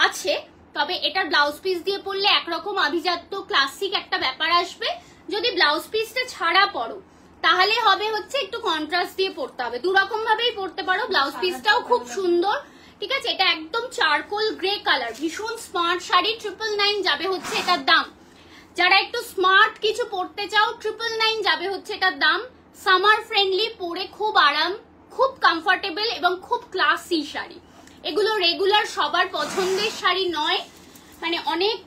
আছে, তবে এটার ব্লাউজ পিস দিয়ে পরলে একরকম আভিজাত্য ক্লাসিক একটা ব্যাপার আসবে। যদি ব্লাউজ পিসটা ছাড়া পরো তাহলে হবে হচ্ছে একটু কন্ট্রাস্ট দিয়ে পরতে হবে, দুরকম ভাবেই পরতে পারো। ব্লাউজ পিসটাও খুব সুন্দর। ঠিক আছে, এটা একদম চারকোল গ্রে কালার, ভীষণ স্মার্ট শাড়ি। 999 যাবে হচ্ছে এটার দাম। যারা একটু স্মার্ট কিছু পরতে চাও 999 যাবে হচ্ছে এটার দাম। সামার ফ্রেন্ডলি, পরে খুব আরাম, খুব কমফোর্টেবল এবং খুব ক্লাসি শাড়ি। এগুলো রেগুলার সবার পছন্দের শাড়ি নয়, মানে অনেক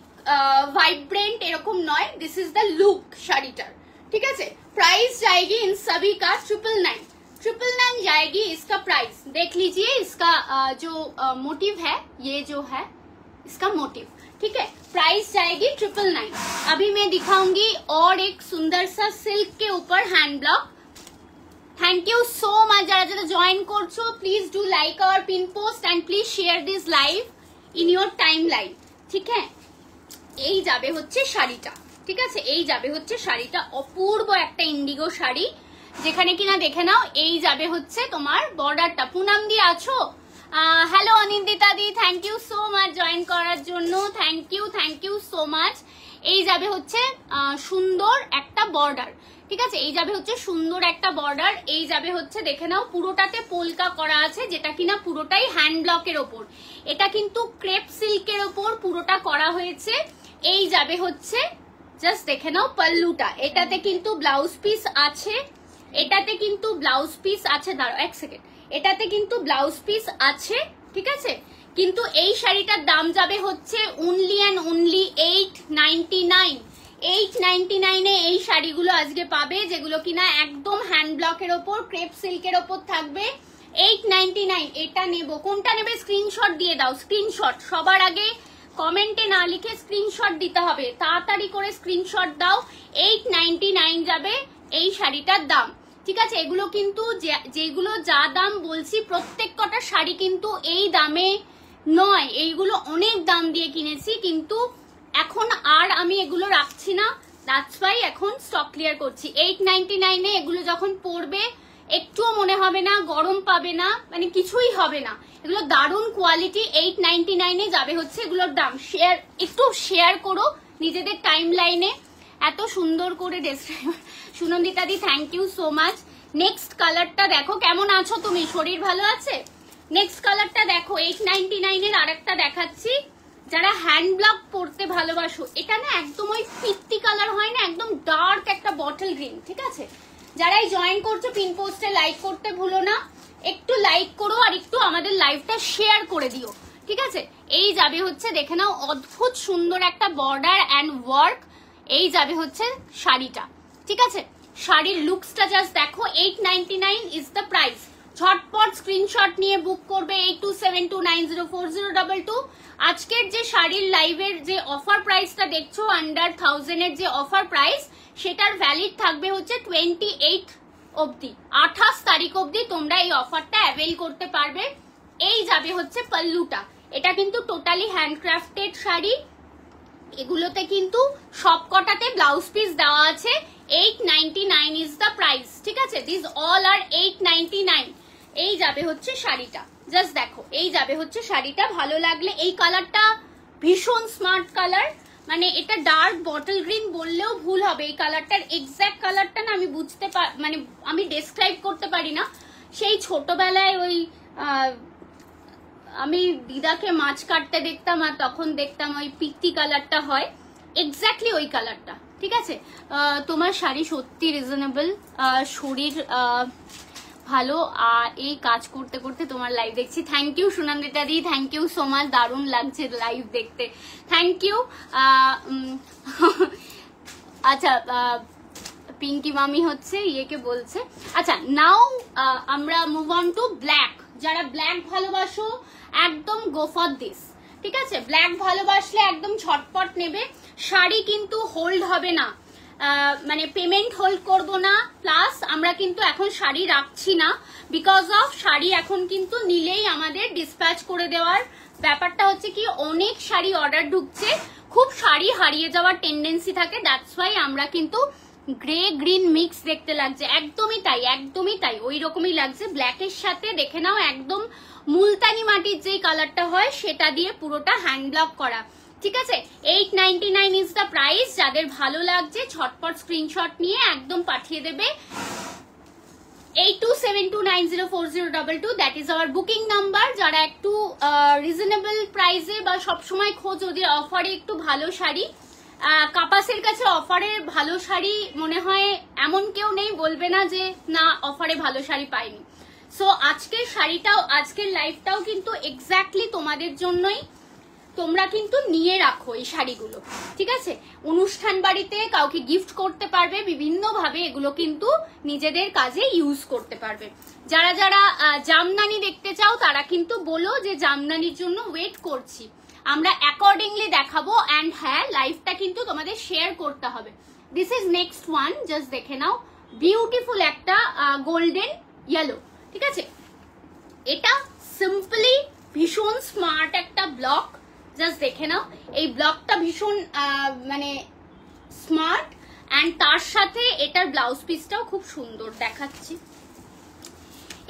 वाइब्रेंट এরকম নয়। दिस इज द लुक শাড়িটার, ঠিক আছে। प्राइस जाएगी इन सभी का 999 जाएगी इसका प्राइस। देख लीजिए इसका जो मोटिव है, ये जो है इसका मोटिव, ठीक है। प्राइस जाएगी 999। अभी मैं दिखाऊंगी और एक सुंदर सा सिल्क के ऊपर hand block. Thank you so much যারা যারা জয়েন করছো, please do like our pin post and please share this live in your timeline, ঠিক है। এই যাবে হচ্ছে শাড়িটা, ঠিক আছে। এই যাবে হচ্ছে শাড়িটা, অপূর্ব একটা ইন্ডিগো শাড়ি, যেখানে কিনা দেখে নাও এই যাবে হচ্ছে তোমার বর্ডারটা। পুনাম দি আছো? Hello Anindita di, thank you so much join করার জন্য, থ্যাংক ইউ সো মাচ। এই যাবে হচ্ছে সুন্দর একটা বর্ডার, ঠিক আছে। এই যাবে হচ্ছে সুন্দর একটা বর্ডার। এই যাবে হচ্ছে দেখে নাও পুরোটাতে পোলকা করা আছে, যেটা কিনা পুরোটাই হ্যান্ড ব্লকের ওপর। এটা কিন্তু ক্রেপ সিল্কের ওপর পুরোটা করা হয়েছে। এই যাবে হচ্ছে জাস্ট দেখে নাও পাল্লুটা, এটাতে কিন্তু ব্লাউজ পিস আছে, এটাতে কিন্তু ব্লাউজ পিস আছে, দাঁড়াও এক সেকেন্ড, এটাতে কিন্তু ব্লাউজ পিস আছে, ঠিক আছে। কিন্তু এই শাড়িটার দাম যাবে হচ্ছে অনলি অ্যান্ড অনলি 899। 899 এ এই শাড়িগুলো আজকে পাবে, যেগুলো কিনা একদম হ্যান্ড ব্লকের ওপর ক্রেপ সিল্কের ওপর থাকবে। 899 এটা নেব। কোনটা নেবে স্ক্রিনশট দিয়ে দাও, স্ক্রিনশট সবার আগে কমেন্টে না লিখে স্ক্রিনশট দিতে হবে, তাড়াতাড়ি করে স্ক্রিনশট দাও। 899 যাবে এই শাড়িটার দাম, ঠিক আছে। এগুলো কিন্তু যেগুলো যা দাম বলছি প্রত্যেক কটা শাড়ি কিন্তু এই দামে নয়, এইগুলো অনেক দাম দিয়ে কিনেছি, কিন্তু এখন আর আমি এগুলো রাখছি না, দ্যাটস ওয়াই এখন স্টক ক্লিয়ার করছি। 899 এ এগুলো যখন পড়বে একটুও মনে হবে না, গরম পাবে না, মানে কিছুই হবে না। এগুলো দারুণ কোয়ালিটি। 899 এ যাবে হচ্ছে এগুলোর দাম। একটু শেয়ার করো নিজেদের টাইম লাইনে, এত সুন্দর করে ডেসক্রাইব। সুনন্দিতা দি thank you so much. Next কালারটা দেখো, কেমন আছো তুমি, শরীর ভালো আছে? নেক্সট কালারটা দেখো, 899 এর আরেকটা দেখাচ্ছি। যারা হ্যান্ড ব্লক পরতে ভালোবাসো, এটা না একদম ওই পিত্তি কালার হয় না, একদম ডার্ক একটা বটল গ্রিন, ঠিক আছে। যারাই জয়েন করছো পিন পোস্টে লাইক করতে ভুলো না, একটু লাইক করো আর একটু আমাদের লাইভটা শেয়ার করে দিও, ঠিক আছে। এই যাবে হচ্ছে দেখে নাও অদ্ভুত সুন্দর একটা বর্ডার অ্যান্ড ওয়ার্ক। এই যাবে হচ্ছে শাড়িটা, ঠিক আছে। শাড়ির লুকসটা জাস্ট দেখো। 899 ইজ দ্য প্রাইস। ঝটপট স্ক্রিনশট নিয়ে বুক করবে 8272904022। আজকের যে শাড়ির লাইভের যে অফার প্রাইসটা দেখছো আন্ডার 1000 এর যে অফার প্রাইস, সেটার ভ্যালিড থাকবে হচ্ছে 28 অবধি, 28 তারিখ অবধি তোমরা এই অফারটা অ্যাভেল করতে পারবে। এই যাবে হচ্ছে পাল্লুটা, এটা কিন্তু টোটালি হ্যান্ডক্রাফটেড শাড়ি, এগুলোতে কিন্তু সবকটাতে ব্লাউজ পিস দেওয়া আছে। 899 ইজ দ্য প্রাইস, ঠিক আছে। This all are 899। এই যাবে হচ্ছে শাড়িটা, জাস্ট দেখো এই যাবে হচ্ছে শাড়িটা। ভালো লাগলে, এই কালারটা ভীষণ স্মার্ট কালার, মানে এটা ডার্ক বটল গ্রিন বললেও ভুল হবে। এই কালারটার এক্স্যাক্ট কালারটা না আমি বুঝতে মানে আমি ডেসক্রাইব করতে পারি না। সেই ছোটবেলায় ওই আমি দিদাকে মাছ কাটতে দেখতাম, আর তখন দেখতাম ওই পিত্তি কালারটা হয়, এক্স্যাক্টলি ওই কালারটা, ঠিক আছে। তোমার শাড়ি সত্যি রিজনেবল, শরীর ভালো, আর এই কাজ করতে করতে তোমার লাইভ দেখছি। থ্যাংক ইউ সুনন্দিতা দি, থ্যাংক ইউ সো মাচ, দারুণ লাগছে লাইভ দেখতে, থ্যাংক ইউ। আচ্ছা, পিঙ্কি মামি হচ্ছে ইয়েকে বলছে। আচ্ছা, নাও আমরা মুভ অন টু ব্ল্যাক। যারা ব্ল্যাক ভালোবাসো একদম গো ফর দিস, ঠিক আছে। ব্ল্যাক ভালোবাসলে একদম ঝটপট নেবে। শাড়ি কিন্তু হোল্ড হবে না, মানে পেমেন্ট হোল্ড করব না, প্লাস আমরা কিন্তু এখন শাড়ি রাখছি না, বিকজ অফ শাড়ি এখন কিন্তু নিলেই আমাদের ডিসপ্যাচ করে দেওয়ার ব্যাপারটা হচ্ছে কি, অনেক শাড়ি অর্ডার ঢুকছে, খুব শাড়ি হারিয়ে যাওয়ার টেন্ডেন্সি থাকে, দ্যাটস ওয়াই আমরা কিন্তু গ্রে গ্রিন মিক্স দেখতে লাগছে। একদমই তাই, একদমই তাই, ওই রকমই লাগছে। ব্ল্যাকের সাথে দেখে নাও একদম মুলতানি মাটির যে কালারটা হয় সেটা দিয়ে পুরোটা হ্যান্ড ব্লক করা, ঠিক আছে। 899 ইজ দ্য প্রাইস। যাদের ভালো লাগছে ঝটপট স্ক্রিনশট নিয়ে একদম পাঠিয়ে দেবে 8272904022, that is our booking number. যারা একটু রিজনেবল প্রাইসে বা সবসময় খোঁজ ওদের অফারে একটু ভালো শাড়ি, কাপাসের কাছে অফারে ভালো শাড়ি মনে হয় এমন কেউ নেই বলবে না যে না অফারে ভালো শাড়ি পাইনি। সো আজকের শাড়িটাও, আজকের লাইভটাও কিন্তু এক্স্যাক্টলি তোমাদের জন্যই। তোমরা কিন্তু নিয়ে রাখো এই শাড়িগুলো, ঠিক আছে? অনুষ্ঠান বাড়িতে কাউকে গিফট করতে পারবে বিভিন্ন ভাবে, এগুলো কিন্তু নিজেদের কাজে ইউজ করতে পারবে। যারা যারা জামদানি দেখতে চাও তারা কিন্তু বলো যে জামদানির জন্য ওয়েট করছি, আমরা অ্যাকর্ডিংলি দেখাবো। অ্যান্ড হ্যাঁ, লাইভটা কিন্তু তোমাদের শেয়ার করতে হবে। This is next one, just দেখে নাও, বিউটিফুল একটা গোল্ডেন ইয়েলো, ঠিক আছে? এটা সিম্পলি ভীষণ স্মার্ট একটা ব্লক, জাস্ট দেখে নাও। এই ব্লকটা ভীষণ মানে স্মার্ট, অ্যান্ড তার সাথে এটার ব্লাউজ পিসটাও খুব সুন্দর দেখাচ্ছি।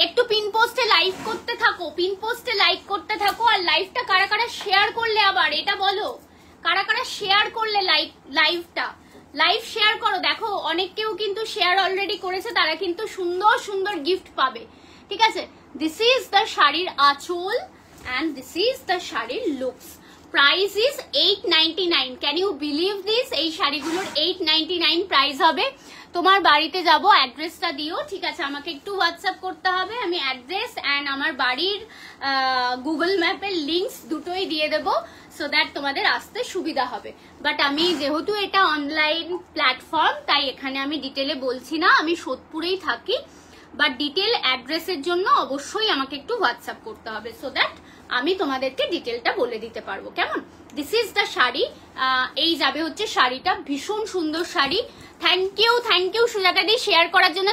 একটু পিন পোস্টে লাইক করতে থাকো, পিন পোস্টে লাইক করতে থাকো। আর লাইভটা কারা কারা শেয়ার করলে, আবার এটা বলো, কারা কারা শেয়ার করলে লাইভটা, লাইভ শেয়ার করো। দেখো অনেকেও কিন্তু শেয়ার অলরেডি করেছে, তারা কিন্তু সুন্দর সুন্দর গিফট পাবে, ঠিক আছে? দিস ইজ দ্য শাড়ির আঁচল অ্যান্ড দিস ইজ দ্য শাড়ির looks. Price is 899। Can you believe this? এই শাড়িগুলোর 899 প্রাইস হবে। তোমার বাড়িতে যাব, অ্যাড্রেসটা দিও, ঠিক আছে? আমাকে একটু হোয়াটসঅ্যাপ করতে হবে, আমি অ্যাড্রেস অ্যান্ড আমার বাড়ির গুগল ম্যাপের লিঙ্কস দুটোই দিয়ে দেবো, সো দ্যাট তোমাদের আসতে সুবিধা হবে। বাট আমি যেহেতু এটা অনলাইন প্ল্যাটফর্ম, তাই এখানে আমি ডিটেলে বলছি না, আমি সোদপুরেই থাকি। বাট ডিটেল অ্যাড্রেসের জন্য অবশ্যই আমাকে একটু হোয়াটসঅ্যাপ করতে হবে, সো দ্যাট আমি তোমাদেরকে ডিটেলটা বলে দিতে পারবো, কেমন? This is the sari. এই যাবে হচ্ছে শাড়িটা, ভীষণ সুন্দর শাড়ি। Thank you Sujata di share করার জন্য,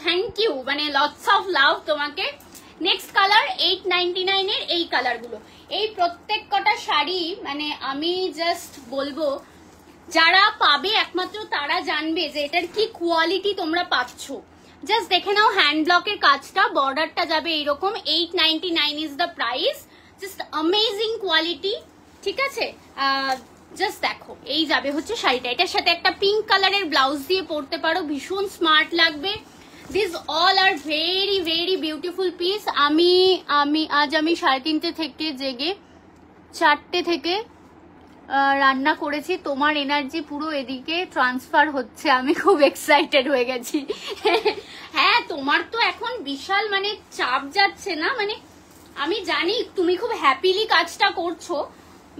থ্যাংক ইউ, মানে লটস অফ লাভ তোমাকে। নেক্সট কালার 899 এর এই কালারগুলো, এই প্রত্যেক কটা শাড়ি মানে আমি জাস্ট বলবো, যারা পাবে একমাত্র তারা জানবে যে এটার কি কোয়ালিটি তোমরা পাচ্ছ। জাস্ট দেখে নাও হ্যান্ড ব্লকের কাজটা, বর্ডারটা যাবে এইরকম। 899 is the price, just amazing quality, ঠিক আছে? জাস্ট দেখো, এই যাবে হচ্ছে শাড়িটা। এটার সাথে একটা পিঙ্ক কালারের ব্লাউজ দিয়ে পরতে পারো, ভীষণ স্মার্ট লাগবে। This all are very very beautiful piece. আমি আজ 3:30 থেকে জেগে 4টে থেকে রান্না করেছি। তোমার এনার্জি পুরো এদিকে ট্রান্সফার হচ্ছে, আমি খুব এক্সাইটেড হয়ে গেছি। হ্যাঁ, তোমার তো এখন বিশাল মানে চাপ যাচ্ছে না, মানে আমি জানি তুমি খুব হ্যাপিলি কাজটা করছো,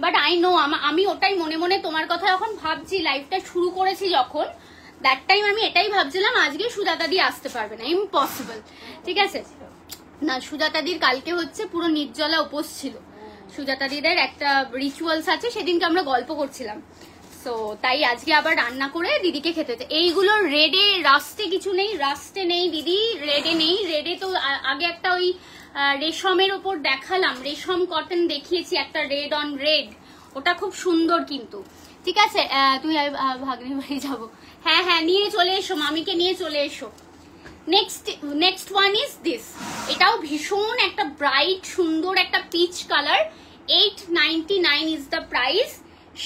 বাট আই নো, আমি ওটাই মনে মনে তোমার কথা যখন ভাবছি, লাইফটা শুরু করেছি যখন, দ্যাট টাইম আমি এটাই ভাবছিলাম, আজকে সুজাতা দি আসতে পারবে না, ইম্পসিবল, ঠিক আছে? না, সুজাতা দির কালকে হচ্ছে পুরো নির্জলা উপোস ছিল। সুজাতা দিদের একটা রিচুয়ালস আছে, সেদিনকে আমরা গল্প করছিলাম, সো তাই আজকে আবার রান্না করে দিদিকে খেতে হচ্ছে। এইগুলো রেডে, রাস্টে কিছু নেই, রাস্টে নেই দিদি, রেডে নেই। রেডে তো আগে একটা ওই রেশমের ওপর দেখালাম, রেশম কটন দেখিয়েছি, একটা রেড অন রেড, ওটা খুব সুন্দর কিন্তু, ঠিক আছে? তুই ভাগ্নি বাড়ি যাবো, হ্যাঁ হ্যাঁ, নিয়ে চলে এসো, মামিকে নিয়ে চলে এসো। নেক্সট ওয়ান ইজ দিস, এটাও ভীষণ একটা ব্রাইট সুন্দর একটা peach colour. 899 is the price.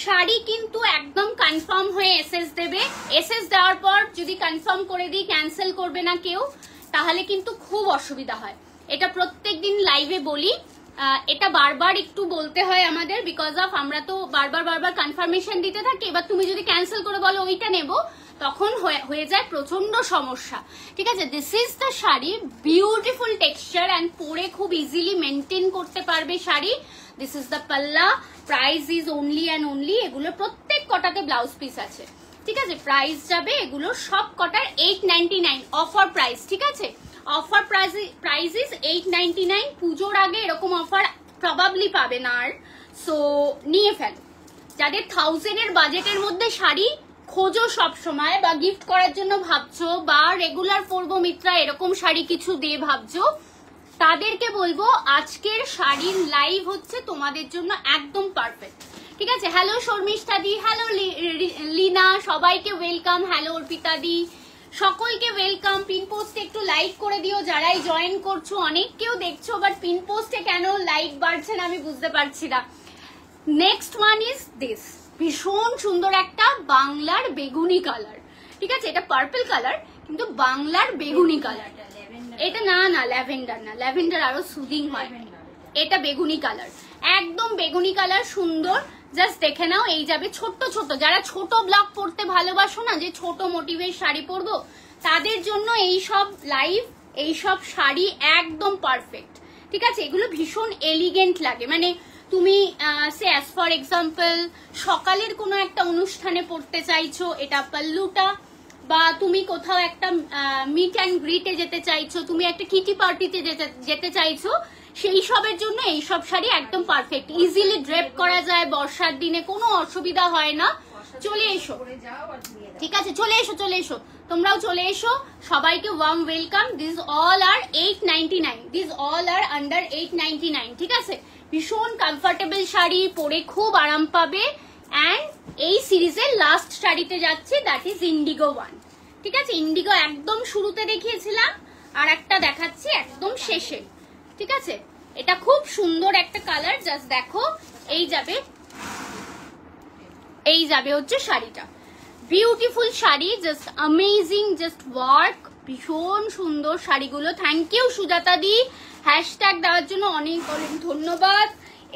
Sari কিন্তু একদম কনফার্ম হয়ে এসএস দেবে। এসএস দেওয়ার পর যদি কনফার্ম করে দিই, ক্যান্সেল করবে না কেউ, তাহলে কিন্তু খুব অসুবিধা হয়। এটা প্রত্যেকদিন লাইভে বলি, এটা বারবার একটু বলতে হয় আমাদের, বিকজ অফ আমরা তো বারবার কনফার্মেশন দিতে থাকি। এবার তুমি যদি ক্যান্সেল করে বলো ওইটা নেব, তখন হয়ে যায় প্রচন্ড সমস্যা, ঠিক আছে? This is the sari, beautiful texture and পরে খুব ইজিলি মেনটেন করতে পারবে শাড়ি। দিস ইজ দ্য পাল্লা, price is only and only, এগুলো প্রত্যেক কটাতে ব্লাউজ পিস আছে, ঠিক আছে? প্রাইস যাবে এগুলো সব কটার 899 অফার প্রাইস, ঠিক আছে? Offer price is 899। পুজোর আগে এরকম অফার প্রবাবলি পাবে না আর, সো নিয়ে ফেলো। যাদের 1000 এর বাজেটের মধ্যে শাড়ি খোঁজো সব সময়, বা গিফট করার জন্য ভাবছো, বা রেগুলার পরবো মিত্রা এরকম শাড়ি কিছু দিয়ে ভাবছো, তাদেরকে বলবো আজকের শাড়ির লাইভ হচ্ছে তোমাদের জন্য একদম পারফেক্ট, ঠিক আছে? হ্যালো শর্মিষ্ঠা দি, হ্যালো লিনা, সবাইকে ওয়েলকাম। হ্যালো অর্পিতা দি, সকলকে ওয়েলকাম। পিন পোস্টে একটু লাইক করে দিও যারাই জয়েন করছো, অনেক কেউ দেখছো, বাট পিন পোস্টে কেন লাইক বাড়ছে না আমি বুঝতে পারছি না। নেক্সট ওয়ান ইজ দিস, ভীষণ সুন্দর একটা বাংলার বেগুনি কালার, ঠিক আছে? এটা পার্পল কালার কিন্তু বাংলার বেগুনি কালার। এটা না ল্যাভেন্ডার না, ল্যাভেন্ডার আরো সুদিং হয়। এটা বেগুনি কালার, একদম বেগুনি কালার, সুন্দর। জাস্ট দেখে নাও, এই যাবে ছোট্ট ছোট, যারা ছোট ব্লগ পড়তে ভালোবাসো না, যে ছোট মোটিভের শাড়ি পরবো, তাদের জন্য এই সব লাইভ এইসব শাড়ি একদম পারফেক্ট, ঠিক আছে। এগুলো ভীষণ এলিগেন্ট লাগে, মানে তুমি সে অ্যাজ ফর এক্সাম্পল সকালের কোনো একটা অনুষ্ঠানে পড়তে চাইছো, এটা পাল্লুটা, বা তুমি কোথাও একটা মিট অ্যান্ড গ্রিটে যেতে চাইছো, তুমি একটা কিটি পার্টিতে যেতে চাইছো, সেই সবের জন্য এইসব শাড়ি একদম পারফেক্ট। ইজিলি ড্রেপ করা যায়, বর্ষার দিনে কোনো অসুবিধা হয় না। চলে এসো, ঠিক আছে, চলে এসো, চলে এসো, তোমরাও চলে এসো। সবাইকে warm welcome. This all are 899, this all are under 899, ঠিক আছে। ভীষণ কমফোর্টেবল শাড়ি, পরে খুব আরাম পাবে। অ্যান্ড এই সিরিজের লাস্ট শাড়িতে যাচ্ছি, দ্যাট ইজ ইন্ডিগো ওয়ান, ঠিক আছে। ইন্ডিগো একদম শুরুতে দেখিয়েছিলাম, আর একটা দেখাচ্ছি একদম শেষে, ঠিক আছে। এটা খুব সুন্দর একটা কালার, জাস্ট দেখো। এই যাবে হচ্ছে শাড়িটা, বিউটিফুল শাড়ি, জাস্ট অ্যামেজিং, জাস্ট ওয়ার্ক, ভীষণ সুন্দর শাড়িগুলো। Thank you Sujata di, hashtag দেওয়ার জন্য অনেক অনেক ধন্যবাদ।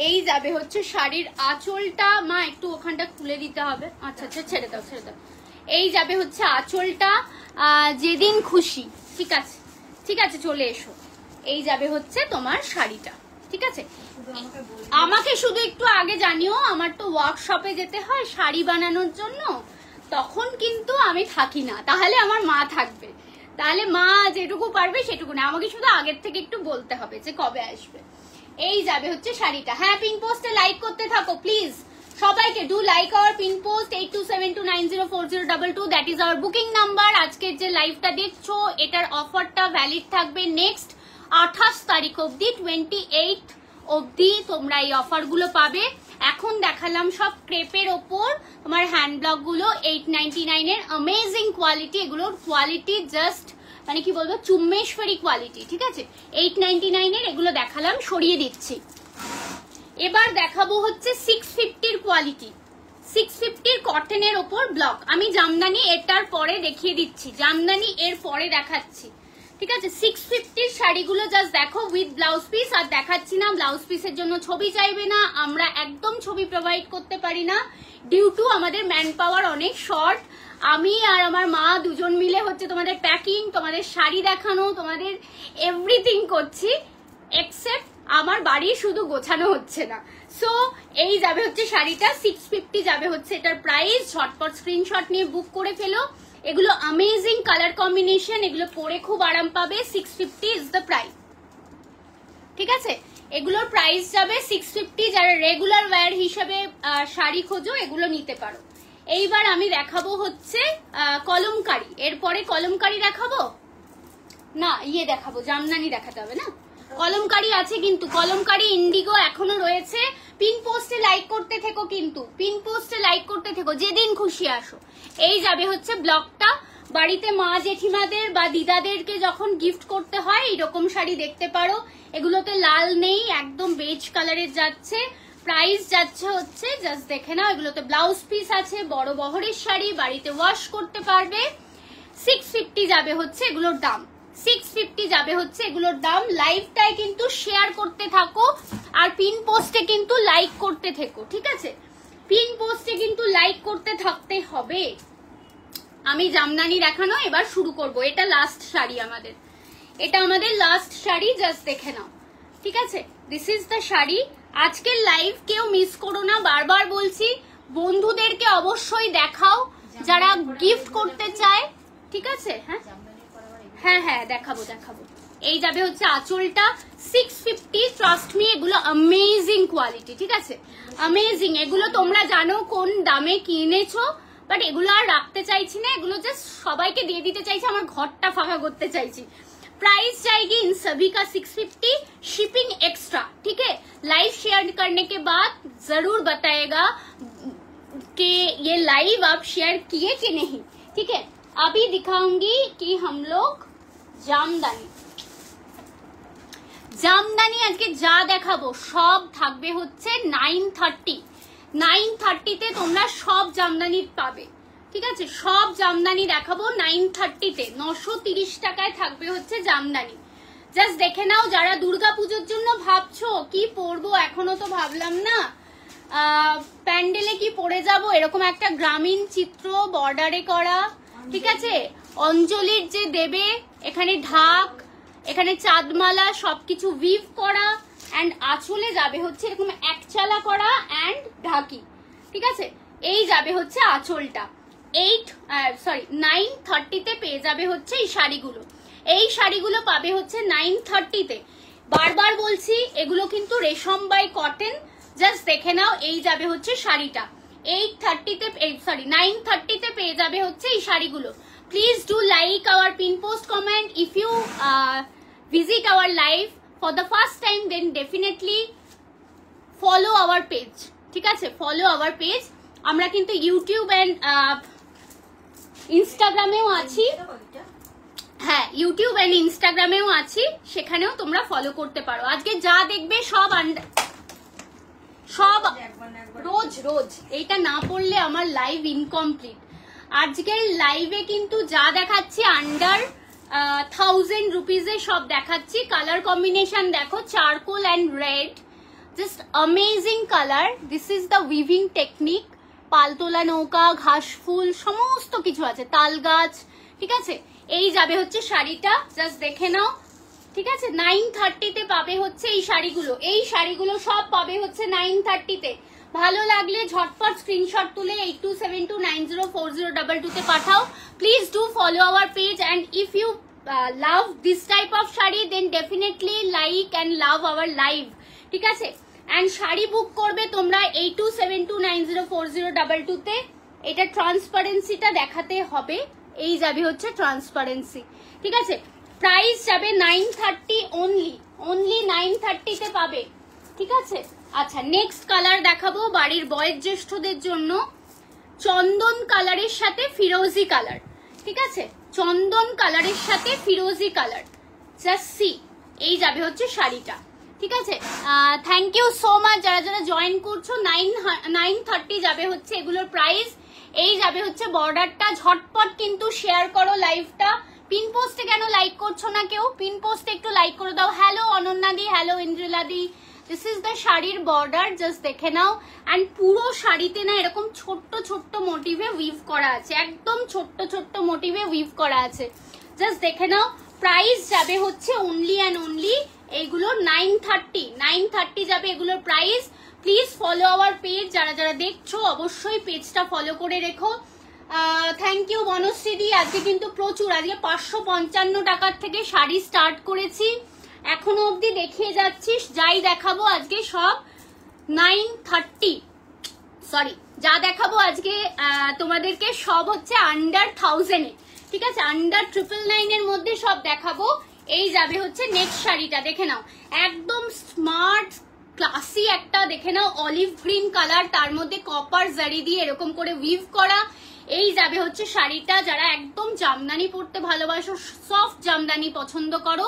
এই যাবে হচ্ছে শাড়ির আঁচলটা, মা একটু ওখানটা খুলে দিতে হবে, আচ্ছা আচ্ছা, ছেড়ে দাও ছেড়ে দাও। এই যাবে হচ্ছে আঁচলটা, যেদিন খুশি, ঠিক আছে, ঠিক আছে, চলে এসো। এই যাবে হচ্ছে তোমার শাড়িটা, ঠিক আছে। আমাকে শুধু একটু আগে জানিও, আমার তো ওয়ার্কশপে যেতে হয় শাড়ি বানানোর জন্য, তখন কিন্তু আমি থাকি না, তাহলে আমার মা থাকবে, তাহলে মা যেটুকু পারবে সেটুকু না, আমাকে শুধু আগের থেকে একটু বলতে হবে যে কবে আসবে। এই যাবে হচ্ছে শাড়িটা। হ্যাঁ, পিন পোস্টে লাইক করতে থাকো প্লিজ, সবাইকে do like our pin post 8272904022, that is our booking number. আজকের যে লাইভটা দেখছো, এটার অফারটা ভ্যালিড থাকবে নেক্সট 28 তারিখ অব্দি, 28 অব্দি তোমরা এই অফারগুলো পাবে। এখন দেখালাম সব ক্রেপের ওপর তোমার হ্যান্ড ব্লক গুলো 899 এর, অ্যামেজিং কোয়ালিটি, এগুলোর কোয়ালিটি জাস্ট মানে কি বলবো, চুম্মেশ্বরী কোয়ালিটি, ঠিক আছে। 899 এর এগুলো দেখালাম, সরিয়ে দিচ্ছি। এবার দেখাবো হচ্ছে 650 কোয়ালিটি, 650 কটনের ওপর ব্লক। আমি জামদানি এটার পরে দেখিয়ে দিচ্ছি, জামদানি এর পরে দেখাচ্ছি, ঠিক আছে। 650 শাড়িগুলো জাস্ট দেখো উইথ ব্লাউজ পিস, আর দেখাচ্ছি না, ব্লাউজ পিসের জন্য ছবি চাইবে না, আমরা একদম ছবি প্রোভাইড করতে পারি না, ডিউ টু আমাদের ম্যান পাওয়ার অনেক শর্ট। আমি আর আমার মা দুজন মিলে হচ্ছে তোমাদের প্যাকিং, তোমাদের শাড়ি দেখানো, তোমাদের এভরিথিং করছি, এক্সেপ্ট আমার বাড়ি শুধু গোছানো হচ্ছে না। সো এই যাবে হচ্ছে শাড়িটা, 650 যাবে হচ্ছে এটার প্রাইস। ঝটপট স্ক্রিনশট নিয়ে বুক করে ফেলো। এগুলো অ্যামেজিং কালার কম্বিনেশন, এগুলো পরে খুব আরাম পাবে। 650 ইজ দ্য প্রাইস, ঠিক আছে। এগুলোর প্রাইস যাবে 650। যারা রেগুলার ওয়্যার হিসেবে শাড়ি খোঁজো, এগুলো নিতে পারো। এইবার আমি দেখাবো হচ্ছে কলমকারি, এরপরে কলমকারি দেখাবো না, দেখাবো, জামদানি দেখাতে হবে না, কলমকারি আছে কিন্তু, কলমকারি ইন্ডিগো এখনো রয়েছে। পিন পোস্টে লাইক করতে থেকো, কিন্তু পিন পোস্টে লাইক করতে থেকো, যেদিন খুশি আসো। এই যাবে হচ্ছে ব্লকটা, বাড়িতে মা জেঠিমাদের বা দিদাদেরকে যখন গিফট করতে হয় এরকম শাড়ি দেখতে পারো। এগুলোতে লাল নেই, একদম বেজ কালারের যাচ্ছে। প্রাইস যাচ্ছে হচ্ছে জাস্ট দেখে নাও, এগুলোতে ব্লাউজ পিস আছে, বড় বহরের শাড়ি, বাড়িতে ওয়াশ করতে পারবে। 650 যাবে হচ্ছে এগুলোর দাম, 650 যাবে হচ্ছে এগুলোর দাম। লাইভটায় কিন্তু শেয়ার করতে থাকো, আর পিন পোস্টে কিন্তু লাইক করতে থেকো, ঠিক আছে। পিন পোস্টে কিন্তু লাইক করতে থাকতে হবে। আমি জামদানি দেখানো এবার শুরু করব। এটা লাস্ট শাড়ি আমাদের, এটা আমাদের লাস্ট শাড়ি, জাস্ট দেখে নাও, ঠিক আছে। This is the sari. আজকের লাইভ কেউ মিস করো না, বারবার বলছি, বন্ধুদেরকে অবশ্যই দেখাও যারা গিফট করতে চায়, ঠিক আছে। হ্যাঁ হ্যাঁ দেখাবো দেখাবো। এই যাবে হচ্ছে আঁচলটা, 650, ট্রাস্ট মি, এগুলো অ্যামেজিং কোয়ালিটি, ঠিক আছে, অ্যামেজিং। এগুলো তোমরা জানো কোন দামে কিনেছো, বাট এগুলো আর রাখতে চাইছি না, এগুলো জাস্ট সবাইকে দিয়ে দিতে চাইছি, আমার ঘরটা ফাঁকা করতে চাইছি। प्राइस जाएगी इन सभी का 650, शिपिंग एक्स्ट्रा, ठीक है। लाइव शेयर करने के बाद जरूर बताएगा कि ये लाइव आप शेयर किए कि नहीं, ठीक है। अभी दिखाऊंगी कि हम लोग জামদানি আজকে যা দেখাবো সব থাকবে হচ্ছে 930 তোমরা সব জামদানি পাবে, ঠিক আছে। সব জামদানি দেখাবো 930-তে, 930 টাকায় থাকবে হচ্ছে জামদানি। জাস্ট দেখে নাও, যারা দুর্গাপুজোর জন্য ভাবছো কি পরবো, এখনো তো ভাবলাম না, প্যান্ডেলে কি পরে যাব, এরকম একটা গ্রামীণ চিত্র বর্ডারে করা, ঠিক আছে। অঞ্জলির যে দেবে এখানে ঢাক, এখানে চাঁদমালা সবকিছু উইভ করা, অ্যান্ড আঁচলে যাবে হচ্ছে এরকম একচালা করা অ্যান্ড ঢাকি, ঠিক আছে? এই যাবে হচ্ছে আঁচলটা। 9:30-তে পেয়ে যাবে হচ্ছে এই শাড়িগুলো। এই শাড়িগুলো পাবে হচ্ছে 9:30-তে। বারবার বলছি এগুলো কিন্তু রেশম বাই কটন, জাস্ট দেখে নাও। এই যাবে হচ্ছে শাড়িটা 9:30-তে পেয়ে যাবে হচ্ছে এই শাড়িগুলো। Please do like our pin post comment. If you visit our live for the first time, then definitely follow our page, ঠিক আছে? Follow our page. আমরা কিন্তু ইউটিউব অ্যান্ড ইনস্টাগ্রামেও আছি। হ্যাঁ, ইউটিউব অ্যান্ড ইনস্টাগ্রামেও আছি, সেখানেও তোমরা ফলো করতে পারো। আজকে যা দেখবে সব রোজ এইটা না পড়লে আমার লাইভ ইনকমপ্লিট। আজকের লাইভে কিন্তু যা দেখাচ্ছি আন্ডার 1000 রুপিজে সব দেখাচ্ছি। কালার কম্বিনেশন দেখো, charcoal and red, just amazing colour. This is the weaving technique. পালতোলা নৌকা, ঘাস ফুল সমস্ত কিছু আছে, তাল গাছ, ঠিক আছে? এই যাবে হচ্ছে শাড়িটা, জাস্ট দেখে নাও, ঠিক আছে? 9:30-তে পাবে হচ্ছে এই শাড়িগুলো। এই শাড়িগুলো সব পাবে হচ্ছে 9:30-তে। ভালো লাগলে ঝটপট স্ক্রিনশট তুলে 8272904022-তে পাঠাও। Please do follow our page, and if you love this type of sari, then definitely like and love our live, ঠিক আছে? অ্যান্ড শাড়ি বুক করবে তোমরা 8272904022-তে। এটা ট্রান্সপারেন্সিটা দেখাতে হবে। এই যাবে হচ্ছে ট্রান্সপারেন্সি, ঠিক আছে? প্রাইস যাবে 9:30 অনলি 9:30-তে পাবে, ঠিক আছে? আচ্ছা, নেক্সট কালার দেখাবো বাড়ির বয়োজ্যেষ্ঠদের জন্য। চন্দন কালারের সাথে ফিরোজি কালার, ঠিক আছে? চন্দন কালারের সাথে ফিরোজি কালার, জাস্ট সি। এই যাবে হচ্ছে শাড়িটা, ঠিক আছে? থ্যাংক ইউ সো মাচ যারা যারা জয়েন করছো। 9:30 যাবে হচ্ছে এগুলোর প্রাইস। এই যাবে হচ্ছে বর্ডারটা। ঝটপট কিন্তু শেয়ার করো লাইভটা। পিন পোস্টে কেন লাইক করছো না কেউ? পিন পোস্টে একটু লাইক করে দাও। Hello Ananya the, hello Indrila the. This is the শাড়ির বর্ডার, জাস্ট দেখে নাও। অ্যান্ড পুরো শাড়িতে না এরকম ছোট্ট ছোট্ট মোটিভে উইভ করা আছে, একদম ছোট্ট ছোট্ট মোটিভে উইভ করা আছে, জাস্ট দেখে নাও। প্রাইস যাবে হচ্ছে অনলি অ্যান্ড অনলি এইগুলো 9:30 যাবে এগুলোর price. Please follow our page. যারা যারা দেখছো অবশ্যই পেজটা ফলো করে রেখো। থ্যাংক ইউ বনশ্রীদি। আজকে কিন্তু প্রচুর, আজকে 555 টাকার থেকে শাড়ি স্টার্ট করেছি, এখনো অবধি দেখিয়ে যাচ্ছি। যাই দেখাবো আজকে সব 9:30, সরি, যা দেখাবো আজকে তোমাদেরকে সব হচ্ছে আন্ডার 1000-এ, ঠিক আছে? আন্ডার 999-এর মধ্যে সব দেখাবো। এই যাবে হচ্ছে নেক্সট শাড়িটা, দেখে নাও। একদম স্মার্ট ক্লাসি একটা, দেখে নাও, অলিভ গ্রিন কালার, তার মধ্যে কপার জারি দিয়ে এরকম করে উইভ করা। এই যাবে হচ্ছে শাড়িটা। যারা একদম জামদানি পরতে ভালোবাসো, সফট জামদানি পছন্দ করো,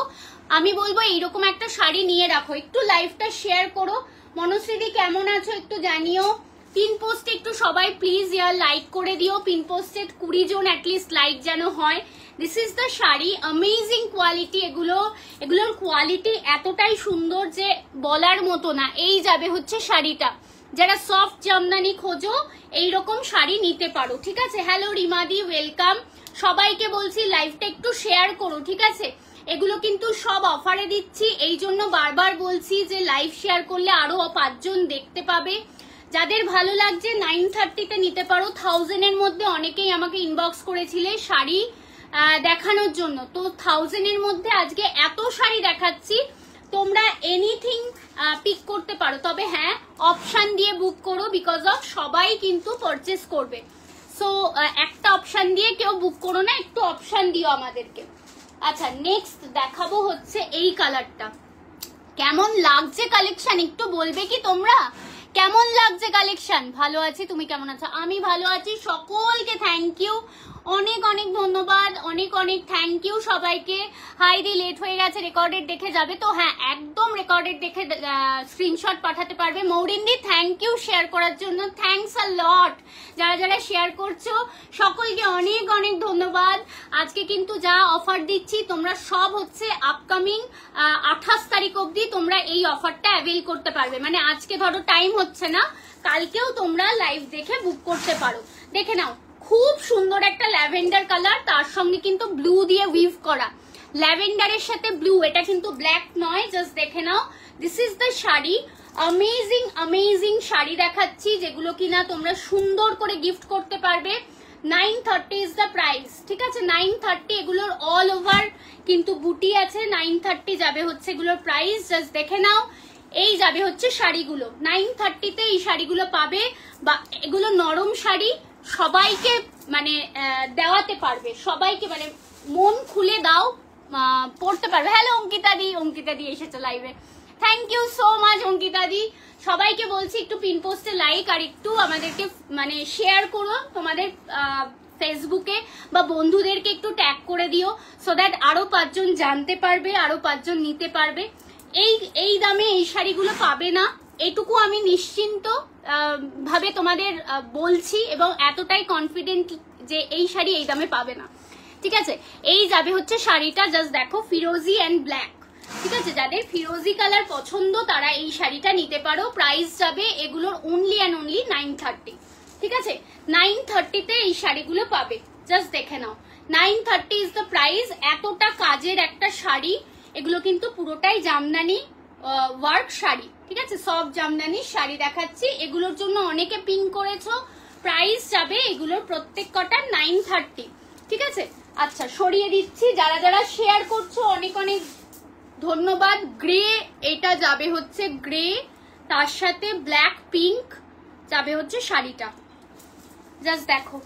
আমি বলবো এইরকম একটা শাড়ি নিয়ে রাখো। একটু লাইভটা শেয়ার করো। মনশ্রীদি কেমন আছো একটু জানিও। পিন পোস্টে একটু সবাই প্লিজ লাইক করে দিও। পিন পোস্টে 20 জন অ্যাটলিস্ট লাইক যেন হয়। This is the sari, amazing quality. এগুলোর কোয়ালিটি এতটাই সুন্দর যে বলার মতো না। এই যাবে হচ্ছে শাড়িটা। যারা সফট জামদানি খোঁজো এইরকম শাড়ি নিতে পারো, ঠিক আছে? হ্যালো রিমাদি, ওয়েলকাম। সবাইকে বলছি লাইভটা একটু শেয়ার করো, ঠিক আছে? এগুলো কিন্তু সব অফারে দিচ্ছি, এই জন্য বারবার বলছি যে লাইভ শেয়ার করলে আরো 5 জন দেখতে পাবে। যাদের ভালো লাগছে 9:30-তে নিতে পারো। 1000-এর মধ্যে অনেকেই আমাকে ইনবক্স করেছিলে শাড়ি দেখানোর জন্য, তো 1000-এর মধ্যে আজকে এত শাড়ি দেখাচ্ছি, তোমরা এনিথিং পিক করতে পারো। তবে হ্যাঁ, অপশন দিয়ে বুক করো, বিকজ অফ সবাই কিন্তু পারচেস করবে। সো একটা অপশন দিয়ে কেউ বুক করো না, একটু অপশন দিও আমাদেরকে। আচ্ছা, নেক্সট দেখাবো হচ্ছে এই কালারটা। কেমন লাগছে কালেকশন একটু বলবে কি তোমরা? কেমন লাগছে কালেকশন? ভালো আছি, তুমি কেমন আছো? আমি ভালো আছি। সকলকে থ্যাংক ইউ, অনেক অনেক ধন্যবাদ, অনেক অনেক থ্যাংক ইউ সবাইকে। হাই দি, লেট হয়ে গেছে, রেকর্ডেড দেখে যাবে তো? হ্যাঁ, একদম রেকর্ডেড দেখে স্ক্রিনশট পাঠাতে পারবে। মৌরিন্দি, থ্যাংক ইউ শেয়ার করার জন্য, থ্যাংকস আ লট। যারা যারা শেয়ার করছো সকলকে অনেক অনেক ধন্যবাদ। আজকে কিন্তু যা অফার দিচ্ছি তোমরা সব হচ্ছে আপকামিং 28 তারিখ অবধি তোমরা এই অফারটা অ্যাভেল করতে পারবে। মানে আজকে ধরো টাইম হচ্ছে না, কালকেও তোমরা লাইভ দেখে বুক করতে পারো। দেখে নাও, খুব সুন্দর একটা ল্যাভেন্ডার কালার, তার সঙ্গে কিন্তু ব্লু দিয়ে উইভ করা। ল্যাভেন্ডারের সাথে ব্লু, এটা কিন্তু ব্ল্যাক নয়, জাস্ট দেখে নাও। This is the sari, amazing amazing sari দেখাচ্ছি, যেগুলো কিনা তোমরা সুন্দর করে গিফট করতে পারবে। 930 ইজ দ্য প্রাইস, ঠিক আছে? 930, এগুলোর অল ওভার কিন্তু বুটি আছে। 930 যাবে হচ্ছে এগুলোর প্রাইস, জাস্ট দেখে নাও। এই যাবে হচ্ছে শাড়িগুলো 930-তে, এই শাড়িগুলো পাবে। বা এগুলো নরম শাড়ি, সবাইকে মানে দেওয়াতে পারবে, সবাইকে মানে মন খুলে দাও, পড়তে পারবে। হ্যালো অঙ্কিতা দি, অঙ্কিতা দি এসেছো লাইভে, thank you so much Ankita দি। সবাইকে বলছি একটু পিন পোস্টে লাইক আর একটু আমাদেরকে মানে শেয়ার করো তোমাদের ফেসবুকে, বা বন্ধুদেরকে একটু ট্যাগ করে দিও, সো দ্যাট আরো 5 জন জানতে পারবে, আরো 5 জন নিতে পারবে। এই দামে এই শাড়িগুলো পাবে না, এটুকু আমি নিশ্চিন্ত ভাবে তোমাদের বলছি, এবং এতটাই কনফিডেন্ট যে এই শাড়ি এই দামে পাবে না, ঠিক আছে? এই যাবে হচ্ছে শাড়িটা, জাস্ট দেখো, ফিরোজি অ্যান্ড ব্ল্যাক, ঠিক আছে? যাদের ফিরোজি কালার পছন্দ তারা এই শাড়িটা নিতে পারো। প্রাইস যাবে এগুলোর অনলি অ্যান্ড অনলি 930, ঠিক আছে? 930-তে এই শাড়িগুলো পাবে, জাস্ট দেখে নাও। 930 ইজ দ্য প্রাইস। এতটা কাজের একটা শাড়ি, এগুলো কিন্তু পুরোটাই জামদানি ওয়ার্ক শাড়ি, ঠিক আছে? সব জামদানি শাড়ি দেখাচ্ছি। এগুলোর জন্য অনেকে পিং করেছো, প্রাইস যাবে এগুলোর প্রত্যেক কটা 930, ঠিক আছে? আচ্ছা, সরিয়ে দিচ্ছি। যারা যারা শেয়ার করছো অনেক অনেক ধন্যবাদ। গ্রে, এটা যাবে হচ্ছে গ্রে, তার সাথে ব্ল্যাক পিঙ্ক যাবে হচ্ছে শাড়িটা, জাস্ট দেখো,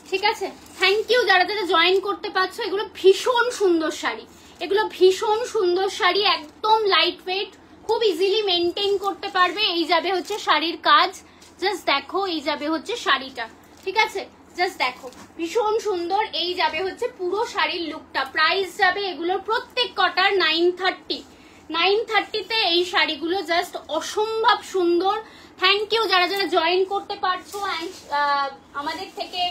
ঠিক আছে? থ্যাংক ইউ যারা যারা জয়েন করতে পারছো। এগুলো ভীষণ সুন্দর শাড়ি, এগুলো ভীষণ সুন্দর শাড়ি, একদম লাইট ওয়েট, খুব ইজিলি মেনটেন করতে পারবে। এই যাবে হচ্ছে শাড়ির কাজ, জাস্ট দেখো, এই যাবে হচ্ছে শাড়িটা, ঠিক আছে? জাস্ট দেখো, ভীষণ সুন্দর। এই যাবে হচ্ছে পুরো শাড়ির লুকটা। প্রাইস যাবে এগুলোর প্রত্যেক কটার 930। 930-তে এই শাড়িগুলো জাস্ট অসম্ভব সুন্দর। থ্যাংক ইউ যারা যারা জয়েন করতে পারছো, আমাদের থেকে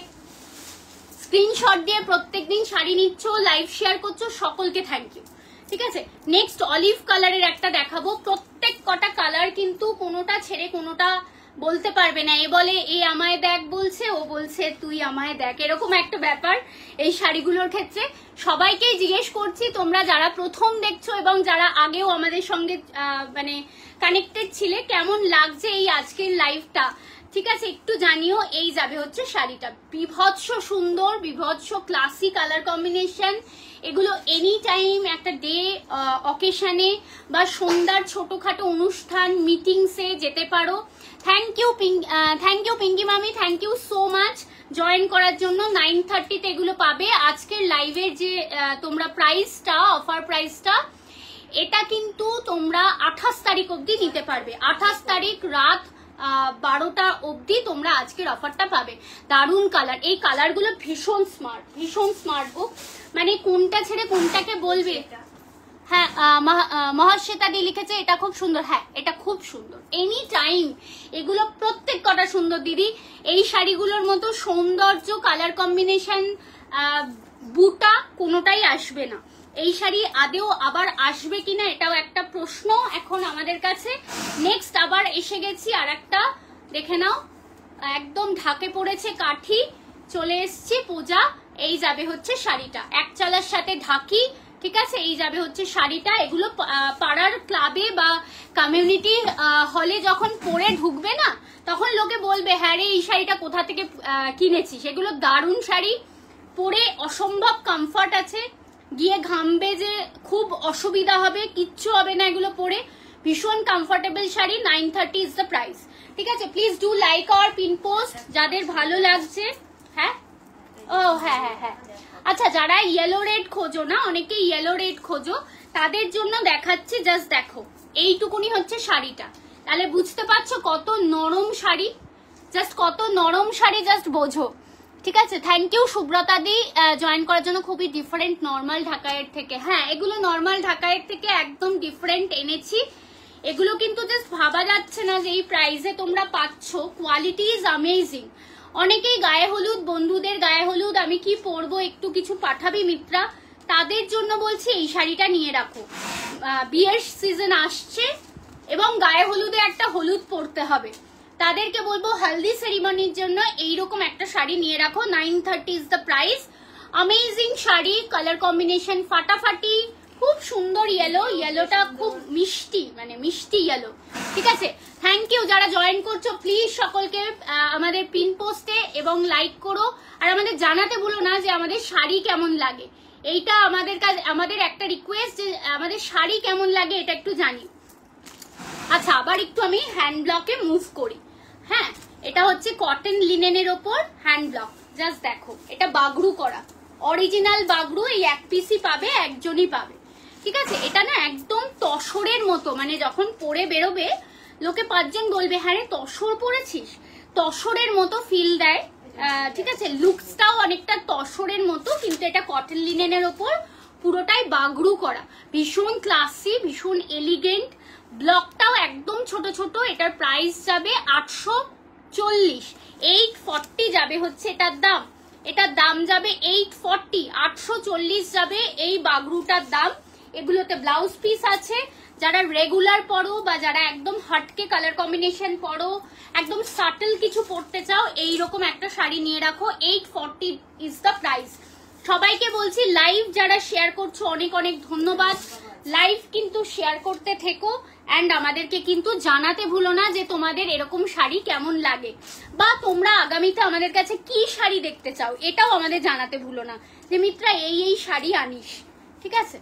স্ক্রিনশট দিয়ে প্রত্যেকদিন শাড়ি নিচ্ছ, লাইভ শেয়ার করছো, সকলকে থ্যাংক ইউ, ঠিক আছে? নেক্সট অলিভ কালারের একটা দেখাবো। প্রত্যেক কটা কালার কিন্তু কোনোটা ছেড়ে কোনোটা বলতে পারবে না। এ বলে এ আমায় দেখ বলছে, ও বলছে তুই আমায় দেখ, এরকম একটা ব্যাপার এই শাড়িগুলোর ক্ষেত্রে। সবাইকেই জিজ্ঞেস করছি, তোমরা যারা প্রথম দেখছো এবং যারা আগেও আমাদের সঙ্গে মানে কানেক্টেড ছিলে, কেমন লাগছে এই আজকের লাইভটা, ঠিক আছে? একটু জানিও। এই যাবে হচ্ছে শাড়িটা, বিভৎস সুন্দর, বিভৎস ক্লাসি কালার কম্বিনেশন। এগুলো এনি টাইম একটা ডে অকেশনে বা সন্ধ্যার ছোটখাটো অনুষ্ঠান মিটিংসে যেতে পারো। থ্যাংক ইউ পিঙ্কি মামি, thank you so much join করার জন্য। 930-তে এগুলো পাবে। আজকের লাইভের যে তোমরা প্রাইসটা, অফার প্রাইসটা, এটা কিন্তু তোমরা 28 তারিখ অবধি নিতে পারবে। 28 তারিখ রাত 12টা অবধি তোমরা আজকের অফারটা পাবে। দারুণ কালার, এই কালারগুলো ভীষণ স্মার্ট, ভীষণ স্মার্ট বুক, মানে কোনটা ছেড়ে কোনটাকে বলবে। হ্যাঁ, মহাশ্বেতা দি লিখেছে এটা খুব সুন্দর। হ্যাঁ, এটা খুব সুন্দর, এনি টাইম এগুলো প্রত্যেক কটা সুন্দর দিদি। এই শাড়িগুলোর মতো সৌন্দর্য, কালার কম্বিনেশন, বুটা কোনোটাই আসবে না। এই শাড়ি আদেও আবার আসবে কিনা এটাও একটা প্রশ্ন এখন আমাদের কাছে। নেক্সট আবার এসে গেছি আর একটা, দেখে নাও, একদম ঢাকে পড়েছে কাঠি, চলে এসছি পূজা। এই যাবে হচ্ছে শাড়িটা, এক চালার সাথে ঢাকি, ঠিক আছে? এই যাবে হচ্ছে শাড়িটা। এগুলো পাড়ার ক্লাবে বা কমিউনিটি হলে যখন পরে ঢুকবে না, তখন লোকে বলবে হ্যাঁ রে এই শাড়িটা কোথা থেকে কিনেছি। সেগুলো দারুণ শাড়ি, পরে অসম্ভব কমফর্ট আছে, গিয়ে ঘামবে যে খুব অসুবিধা হবে, কিচ্ছু হবে না এগুলো পরে, ভীষণ comfortable sari. 930 is the price, ঠিক আছে? Please do like our pin post যাদের ভালো লাগছে। হ্যাঁ, ও হ্যাঁ হ্যাঁ হ্যাঁ, আচ্ছা, যারা ইয়েলো রেড খোঁজো না, অনেকে ইয়েলো রেড খোঁজো, তাদের জন্য দেখাচ্ছি। জাস্ট দেখো, এইটুকুনি হচ্ছে শাড়িটা, তাহলে বুঝতে পারছো কত নরম শাড়ি, জাস্ট কত নরম শাড়ি, জাস্ট বোঝো, ঠিক আছে? Thank you Subrata di join করার জন্য। খুবই ডিফারেন্ট নর্মাল ঢাকায়ের থেকে। হ্যাঁ, এগুলো নর্মাল ঢাকায়ের থেকে একদম ডিফারেন্ট এনেছি। এগুলো কিন্তু জাস্ট ভাবা যাচ্ছে না যে এই প্রাইসে তোমরা পাচ্ছ। Quality is amazing. অনেকেই গায়ে হলুদ, বন্ধুদের গায়ে হলুদ আমি কি পরবো একটু কিছু পাঠাবি মিত্রা, তাদের জন্য বলছি এই শাড়িটা নিয়ে রাখো। বিয়ের সিজন আসছে এবং গায়ে হলুদে একটা হলুদ পরতে হবে, তাদেরকে বলবো হলদি সেরিমনির জন্য এইরকম একটা শাড়ি নিয়ে রাখো। 930 is the price. Amazing sari, colour combination ফাটাফাটি, খুব সুন্দর ইয়েলো, ইয়েলোটা খুব মিষ্টি, মানে মিষ্টি ইয়েলো। ঠিক আছে, থ্যাংক ইউ যারা জয়েন করছো, প্লিজ সকলকে আমাদের পিন পোস্টে এবং লাইক করো, আর আমাদের জানাতে ভুলো না যে আমাদের শাড়ি কেমন লাগে। এইটা আমাদের কাছে আমাদের একটা রিকোয়েস্ট যে আমাদের শাড়ি কেমন লাগে এটা একটু জানি। আচ্ছা, আবার একটু আমি হ্যান্ড ব্লকে মুভ করি। হ্যাঁ, এটা হচ্ছে কটন লিনেনের ওপর হ্যান্ড ব্লক। জাস্ট দেখো, এটা বাগড়ু করা, অরিজিনাল বাগড়ু। এই এক পিসই পাবে, একজনই পাবে। ঠিক আছে, এটা না একদম তসরের মতো, মানে যখন পরে বেরোবে লোকে পাঁচজন বলবে হ্যাঁ রে তসর পরেছিস, তসরের মতো ফিল দেয়। ঠিক আছে, লুকসটাও অনেকটা তসরের মতো, কিন্তু এটা কটন লিনেনের ওপর পুরোটাই বাগড়ু করা, ভীষণ ক্লাসি, ভীষণ এলিগেন্ট। ব্লকটাও একদম ছোট ছোট। এটার প্রাইস যাবে 840, 840 যাবে হচ্ছে এটার দাম। এটার দাম যাবে 840, 840 যাবে এই বাগড়ুটার দাম। এগুলোতে ব্লাউজ পিস আছে। যারা রেগুলার পরো বা যারা একদম হটকে কালার কম্বিনেশন পরো, একদম সাটল কিছু পরতে চাও, এইরকম একটা শাড়ি নিয়ে রাখো। 840 ইজ দ্য প্রাইস। সবাইকে বলছি লাইভ যারা শেয়ার করছো অনেক অনেক ধন্যবাদ। লাইভ কিন্তু শেয়ার করতে থেকো, অ্যান্ড আমাদেরকে কিন্তু জানাতে ভুলো না যে তোমাদের এরকম শাড়ি কেমন লাগে, বা তোমরা আগামীতে আমাদের কাছে কি শাড়ি দেখতে চাও এটাও আমাদের জানাতে ভুলো না যে মিত্রা এই শাড়ি আনিস। ঠিক আছে,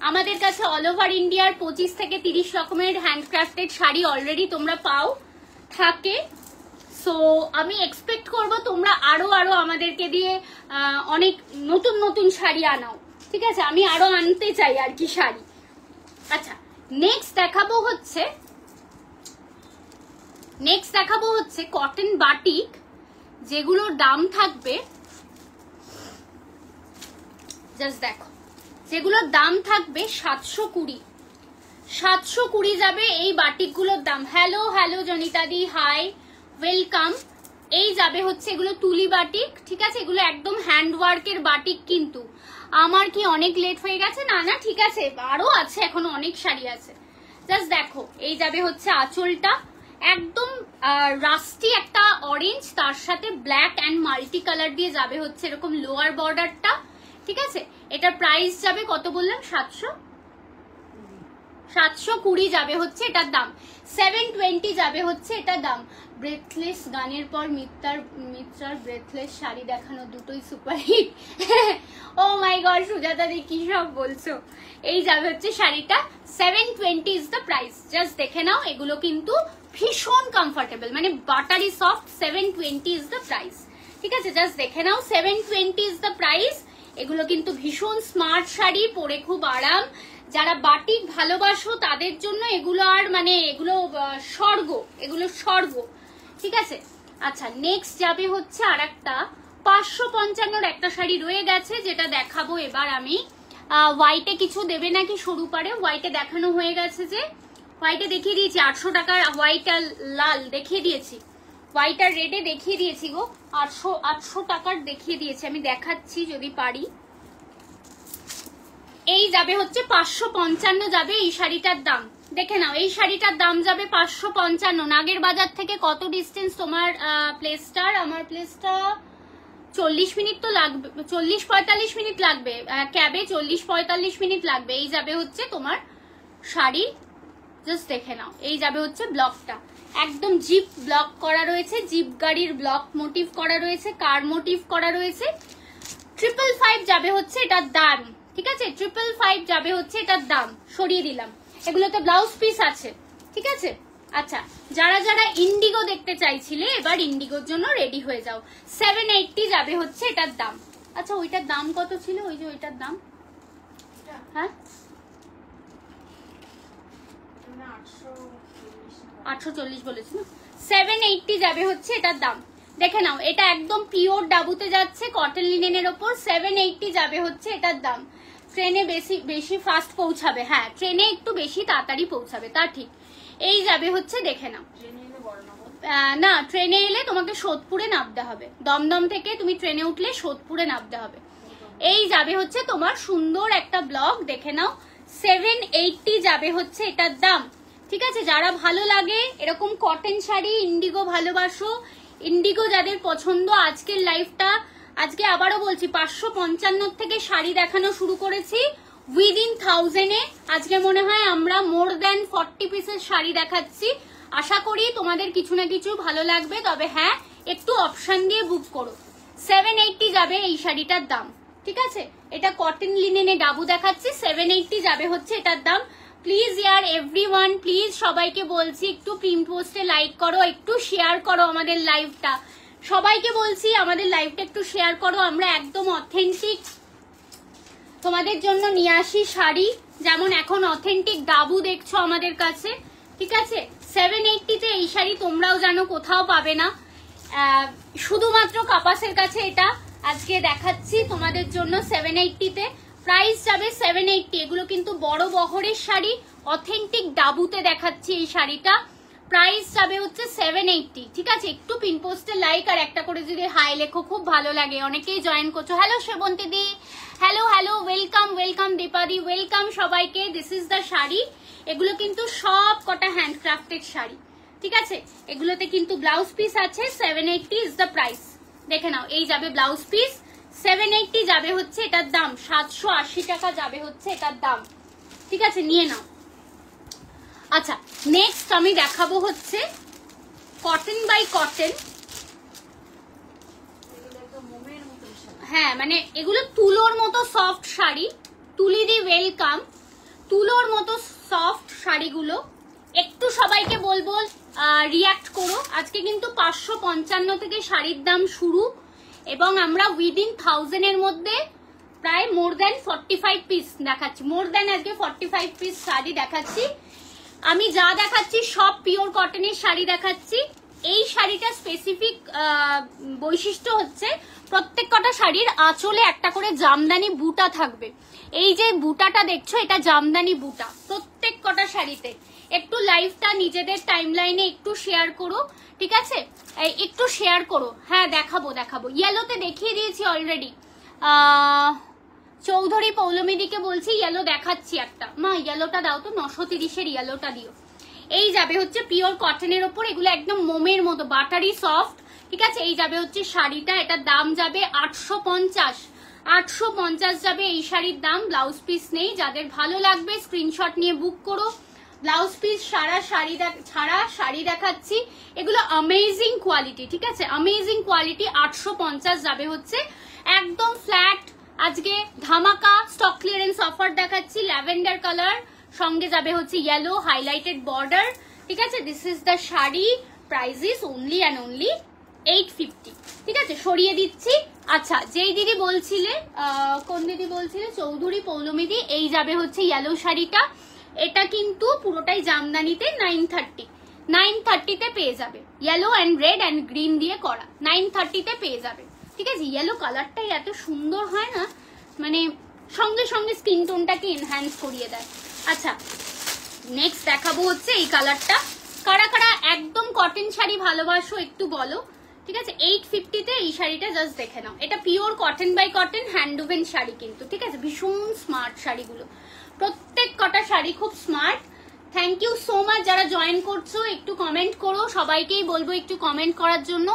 আমাদের কাছে অল ওভার ইন্ডিয়ার 25 থেকে 30 রকমের হ্যান্ডক্রাফটেড শাড়ি অলরেডি তোমরা পাও থাকে। সো আমি এক্সপেক্ট করব তোমরা আরো আরো আমাদেরকে দিয়ে অনেক নতুন নতুন শাড়ি আনাও। ঠিক আছে, আমি আরো আনতে চাই আর কি শাড়ি। আচ্ছা, নেক্সট দেখাবো হচ্ছে কটন বাটিক, যেগুলোর দাম থাকবে, জাস্ট দেখো, যেগুলোর দাম থাকবে 720। 720 যাবে এই বাটিকগুলোর দাম। হ্যালো হ্যালো জনিতাদি, হাই, ওয়েলকাম। এই যাবে হচ্ছে এগুলো তুলি বাটিক। ঠিক আছে, এগুলো একদম হ্যান্ড ওয়ার্কের বাটিক। কিন্তু আমার কি অনেক লেট হয়ে গেছে? না না, ঠিক আছে, আরো আছে, এখনো অনেক শাড়ি আছে। জাস্ট দেখো, এই যাবে হচ্ছে আঁচলটা, একদম রাস্টি একটা অরেঞ্জ, তার সাথে ব্ল্যাক অ্যান্ড মাল্টি কালার দিয়ে যাবে হচ্ছে এরকম লোয়ার বর্ডারটা। ঠিক আছে, এটার প্রাইস যাবে কত বললাম? 720 যাবে হচ্ছে এটার দাম। 720 যাবে হচ্ছে এটার দাম। ব্রেথলেস গানের পর মিত্রার ব্রেথলেস শাড়ি দেখানো, দুটোই সুপারহিট। ও মাই গড, সুজাতা দি কি সব বলছো। এই যাবে হচ্ছে শাড়িটা, 720 ইজ দ্য প্রাইস। জাস্ট দেখে নাও, এগুলো কিন্তু ভীষণ কমফোর্টেবল, মানে buttery soft. 720 is the price. ঠিক আছে, জাস্ট দেখে নাও, 720 ইজ দ্য প্রাইস। এগুলো কিন্তু ভীষণ স্মার্ট শাড়ি, পরে খুব আরাম। যারা বাটিক ভালোবাসো তাদের জন্য এগুলো আর মানে এগুলো স্বর্গ, এগুলো স্বর্গ। ঠিক আছে, আচ্ছা, নেক্সট যাবে হচ্ছে আর একটা 555 একটা শাড়ি রয়ে গেছে, যেটা দেখাবো এবার আমি। হোয়াইটে কিছু দেবে নাকি সরু পারে? হোয়াইটে দেখানো হয়ে গেছে, যে হোয়াইটে দেখিয়ে দিয়েছি 800 টাকার। হোয়াইট আর লাল দেখিয়ে দিয়েছি, হোয়াইট আর রেডে দেখিয়ে দিয়েছি গো। 800 টাকার দেখিয়ে দিয়েছি, আমি দেখাচ্ছি যদি পারি। এই যাবে হচ্ছে 555 যাবে এই শাড়িটার দাম। দেখে নাও, এই শাড়িটার দাম যাবে 555। নাগের বাজার থেকে কত ডিস্টেন্স তোমার প্লেসটার? আমার প্লেসটা 40 মিনিট তো লাগবে, 40-45 মিনিট লাগবে ক্যাবে, 40-45 মিনিট লাগবে। এই যাবে হচ্ছে তোমার শাড়ি, জাস্ট দেখে নাও। এই যাবে হচ্ছে ব্লকটা, একদম জিপ ব্লক করা রয়েছে, জিপ গাড়ির ব্লক মোটিভ করা রয়েছে, কার মোটিভ করা রয়েছে। 555 যাবে হচ্ছে এটার দাম। ঠিক আছে, 555 যাবে হচ্ছে এটার দাম। সরিয়ে দিলাম, এগুলোতে ব্লাউজ পিস আছে। ঠিক আছে, আচ্ছা, যারা যারা ইন্ডিগো দেখতে চাইছিলে এবার ইন্ডিগোর জন্য রেডি হয়ে যাও। 780 যাবে হচ্ছে এটার দাম। আচ্ছা, ওইটার দাম কত ছিল? ওই যে ওইটার দাম, হ্যাঁ 840 বলেছি না? 780 যাবে হচ্ছে এটার দাম। দেখে নাও, এটা একদম পিওর ডাবুতে যাচ্ছে, কটন লিনেনের ওপর। 780 যাবে হচ্ছে এটার দাম। ট্রেনে বেশি ফাস্ট পৌঁছাবে, হ্যাঁ ট্রেনে একটু বেশি তাড়াতাড়ি পৌঁছাবে, তা ঠিক। এই যাবে হচ্ছে, দেখে নাও, না ট্রেনে এলে তোমাকে সোদপুরে নামতে হবে, দমদম থেকে তুমি ট্রেনে উঠলে সোদপুরে নামতে হবে। এই যাবে হচ্ছে তোমার সুন্দর একটা ব্লক, দেখে নাও। 780 যাবে হচ্ছে এটার দাম। ঠিক আছে, যারা ভালো লাগে এরকম কটন শাড়ি, ইন্ডিগো ভালোবাসো, ইন্ডিগো যাদের পছন্দ, আজকের লাইফটা আজকে আবারও বলছি 555 থেকে শাড়ি দেখানো শুরু করেছি, উইদিন 1000-এ আজকে মনে হয় আমরা মোর দ্যান 40 পিসের শাড়ি দেখাচ্ছি। আশা করি তোমাদের কিছু না কিছু ভালো লাগবে, তবে হ্যাঁ একটু অপশন দিয়ে বুক করো। 780 যাবে এই শাড়িটার দাম, ঠিক আছে? এটা কটন লিনেনে ডাবু দেখাচ্ছি, 780 যাবে হচ্ছে এটার দাম। প্লিজ ইয়ার এভরিওয়ান, প্লিজ সবাইকে বলছি একটু প্রিন্ট পোস্টে লাইক করো, একটু শেয়ার করো আমাদের লাইভটা। সবাইকে বলছি আমাদের লাইভটা একটু শেয়ার করো। আমরা একদম অথেন্টিক তোমাদের জন্য নিয়ে আসি শাড়ি, যেমন এখন অথেন্টিক ডাবু দেখছো আমাদের কাছে, ঠিক আছে? 780-তে এই শাড়ি তোমরাও জানো কোথাও পাবে না, শুধুমাত্র কাপাসের কাছে এটা আজকে দেখাচ্ছি তোমাদের জন্য 780-তে। প্রাইস যাবে 780। এগুলো কিন্তু বড় বহরের শাড়ি, অথেন্টিক ডাবুতে দেখাচ্ছি এই শাড়িটা। প্রাইস যাবে হচ্ছে 780, ঠিক আছে? একটু পিন পোস্টে লাইক আর একটা করে যদি হাই লেখো খুব ভালো লাগে, অনেকেই জয়েন করছো। হ্যালো সেবন্তী দি, হ্যালো হ্যালো, ওয়েলকাম ওয়েলকাম দীপাদি, ওয়েলকাম সবাইকে। This is the sari. এগুলো কিন্তু সব কটা হ্যান্ডক্রাফটেড শাড়ি, ঠিক আছে? এগুলোতে কিন্তু ব্লাউজ পিস আছে। 780 ইজ দ্য প্রাইস। দেখে নাও, এই যাবে ব্লাউজ পিস, 780 যাবে হচ্ছে এটার দাম, 780 টাকা যাবে হচ্ছে এটার দাম, ঠিক আছে? নিয়ে নাও। আচ্ছা, নেক্সট আমি দেখাবো হচ্ছে কটন বাই কটন। হ্যাঁ, মানে এগুলো তুলোর মতো সফট শাড়ি, তুলিদি ওয়েলকাম। তুলোর মতো সফট শাড়িগুলো একটু সবাইকে বলবো রিয়াক্ট করো। আজকে কিন্তু 555 থেকে শাড়ির দাম শুরু, এবং আমরা উইদিন 1000-এর মধ্যে প্রায় মোর দ্যান 45 পিস দেখাচ্ছি, মোর দ্যান আজকে 45 পিস শাড়ি দেখাচ্ছি। আমি যা দেখাচ্ছি সব পিওর কটনের শাড়ি দেখাচ্ছি। এই শাড়িটা স্পেসিফিক বৈশিষ্ট্য হচ্ছে প্রত্যেক কটা শাড়ির আঁচলে একটা করে জামদানি বুটা থাকবে। এই যে বুটাটা দেখছো, এটা জামদানি বুটা প্রত্যেক কটা শাড়িতে। একটু লাইভটা নিজেদের টাইমলাইনে একটু শেয়ার করো, ঠিক আছে? একটু শেয়ার করো। হ্যাঁ, দেখাবো দেখাবো। ইয়েলোতে দেখিয়ে দিয়েছি অলরেডি। চৌধুরী পৌলমিদিকে বলছি ইয়েলো দেখাচ্ছি একটা। মা ইয়েলোটা দাও তো, 930-এর ইয়েলোটা দিও। এই যাবে হচ্ছে পিওর কটনের ওপর, এগুলো একদম মোমের মতো বাটারি সফট, ঠিক আছে? এই যাবে হচ্ছে শাড়িটা, এটার দাম যাবে 850 যাবে এই শাড়ির দাম। ব্লাউজ পিস নেই, যাদের ভালো লাগবে স্ক্রিনশট নিয়ে বুক করো। ব্লাউজ পিস ছাড়া শাড়ি দেখাচ্ছি, এগুলো অ্যামেজিং কোয়ালিটি, ঠিক আছে? Amazing quality. 850 যাবে হচ্ছে একদম ফ্ল্যাট। আজকে ধামাকা স্টক ক্লিয়ারেন্স অফার দেখাচ্ছি, ল্যাভেন্ডার কালার, সঙ্গে যাবে হচ্ছে ইয়েলো হাইলাইটেড বর্ডার, ঠিক আছে? This is the sari. Price is only and only 850, ঠিক আছে? সরিয়ে দিচ্ছি। আচ্ছা, যেই দিদি বলছিলে, কোন দিদি বলছিলে? চৌধুরী পৌলমিদি। এই যাবে হচ্ছে ইয়েলো শাড়িটা, এটা কিন্তু পুরোটাই জামদানিতে 930-তে পেয়ে যাবে। Yellow and red and green দিয়ে করা, 930-তে পেয়ে যাবে, ঠিক আছে? ইয়েলো কালারটাই এত সুন্দর হয় না, মানে সঙ্গে সঙ্গে স্কিন টোনটাকে এনহ্যান্স করিয়ে দেয়। আচ্ছা, নেক্সট দেখাবো হচ্ছে এই কালারটা। কারা কারা একদম কটন শাড়ি ভালোবাসো একটু বলো, ঠিক আছে? 850-তে এই শাড়িটা জাস্ট দেখে নাও। এটা pure cotton by cotton handwoven sari কিন্তু, ঠিক আছে? ভীষণ স্মার্ট শাড়িগুলো, প্রত্যেক কটা শাড়ি খুব smart. Thank you so much যারা জয়েন করছো, একটু কমেন্ট করো। সবাইকেই বলবো একটু কমেন্ট করার জন্য।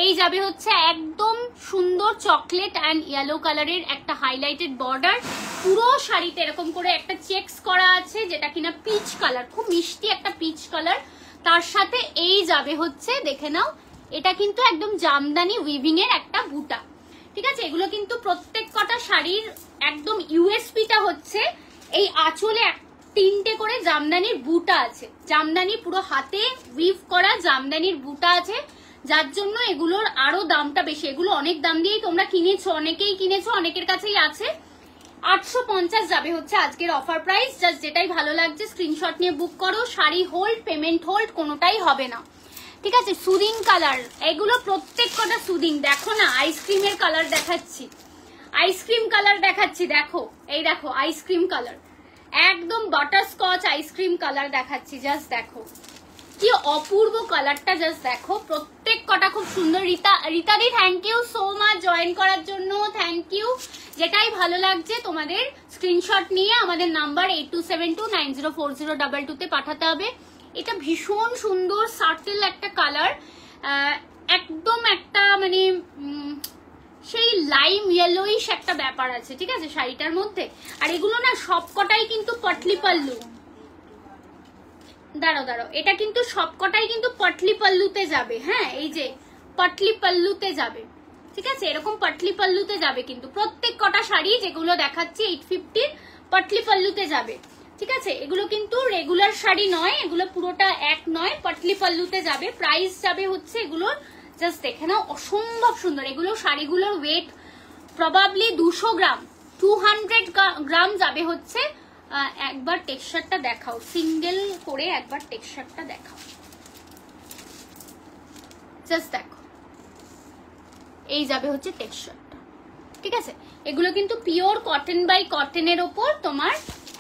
এই যাবে হচ্ছে একদম সুন্দর চকলেট অ্যান্ড ইয়েলো কালারের একটা হাইলাইটেড বর্ডার, পুরো শাড়িতে এরকম করে একটা চেকস করা আছে, যেটা কিনা পিচ কালার, খুব মিষ্টি একটা পিচ কালার। তার সাথে এই যাবে হচ্ছে, দেখে নাও, এটা কিন্তু একদম জামদানি উইভিং এর একটা বুটা, ঠিক আছে? এগুলো কিন্তু প্রত্যেক কটা শাড়ির একদম ইউএসপিটা হচ্ছে এই আঁচলে 3টে করে জামদানির বুটা আছে, জামদানি পুরো হাতে উইভ করা জামদানির বুটা আছে, যার জন্য এগুলোর আরো দামটা বেশি। এগুলো অনেক দাম দিয়েই তোমরা কিনেছো, অনেকেই কিনেছো, অনেকের কাছেই আছে। 850 যাবে হচ্ছে আজকের অফার প্রাইস। জাস্ট যেটাই ভালো লাগছে স্ক্রিনশট নিয়ে বুক করো। শাড়ি হোল্ড, পেমেন্ট হোল্ড কোনোটাই হবে না, ঠিক আছে? সুদিং কালার, এগুলো প্রত্যেক কটা সুদিং। দেখো না, আইসক্রিমের কালার দেখাচ্ছি, আইসক্রিম কালার দেখাচ্ছি, দেখো, এই দেখো আইসক্রিম কালার, একদম বাটারস্কচ আইসক্রিম কালার দেখাচ্ছি। জাস্ট দেখো কি অপূর্ব কালারটা, জাস্ট দেখো, প্রত্যেক কটা খুব সুন্দর। রিতাদি thank you so much join করার জন্য, থ্যাংক ইউ। যেটাই ভালো লাগছে তোমাদের স্ক্রিনশট নিয়ে আমাদের নাম্বার 8272904022 তে পাঠাতে হবে। এটা ভীষণ সুন্দর সার্টেল একটা কালার, একদম একটা মানে সেই লাইম ইয়েলোইশ একটা ব্যাপার আছে, ঠিক আছে শাড়িটার মধ্যে। আর এগুলো না সবকটাই কিন্তু পটলি পাল্লু, দাঁড়াও, এটা কিন্তু সবকটাই কিন্তু পটলি পাল্লুতে যাবে। হ্যাঁ, এই যে পটলি পাল্লুতে যাবে, ঠিক আছে, এরকম পটলি পাল্লুতে যাবে কিন্তু প্রত্যেক কটা শাড়ি যেগুলো দেখাচ্ছি 850 পটলি পাল্লুতে যাবে, ঠিক আছে। এগুলো কিন্তু রেগুলার শাড়ি নয়, এগুলো পুরোটা এক নয়, পটলি পাল্লুতে যাবে। প্রাইস যাবে হচ্ছে এগুলোর, জাস্ট দেখে নাও, অসম্ভব সুন্দর। এগুলো শাড়িগুলোর ওয়েট প্রবাবলি 200 গ্রাম, 200 গ্রাম যাবে হচ্ছে। একবার টেক্সচারটা দেখাও, সিঙ্গেল করে একবার টেক্সচারটা দেখাও, জাস্ট দেখো, এই যাবে হচ্ছে টেক্সচারটা, ঠিক আছে। এগুলো কিন্তু পিওর কটন বাই কটনের ওপর তোমার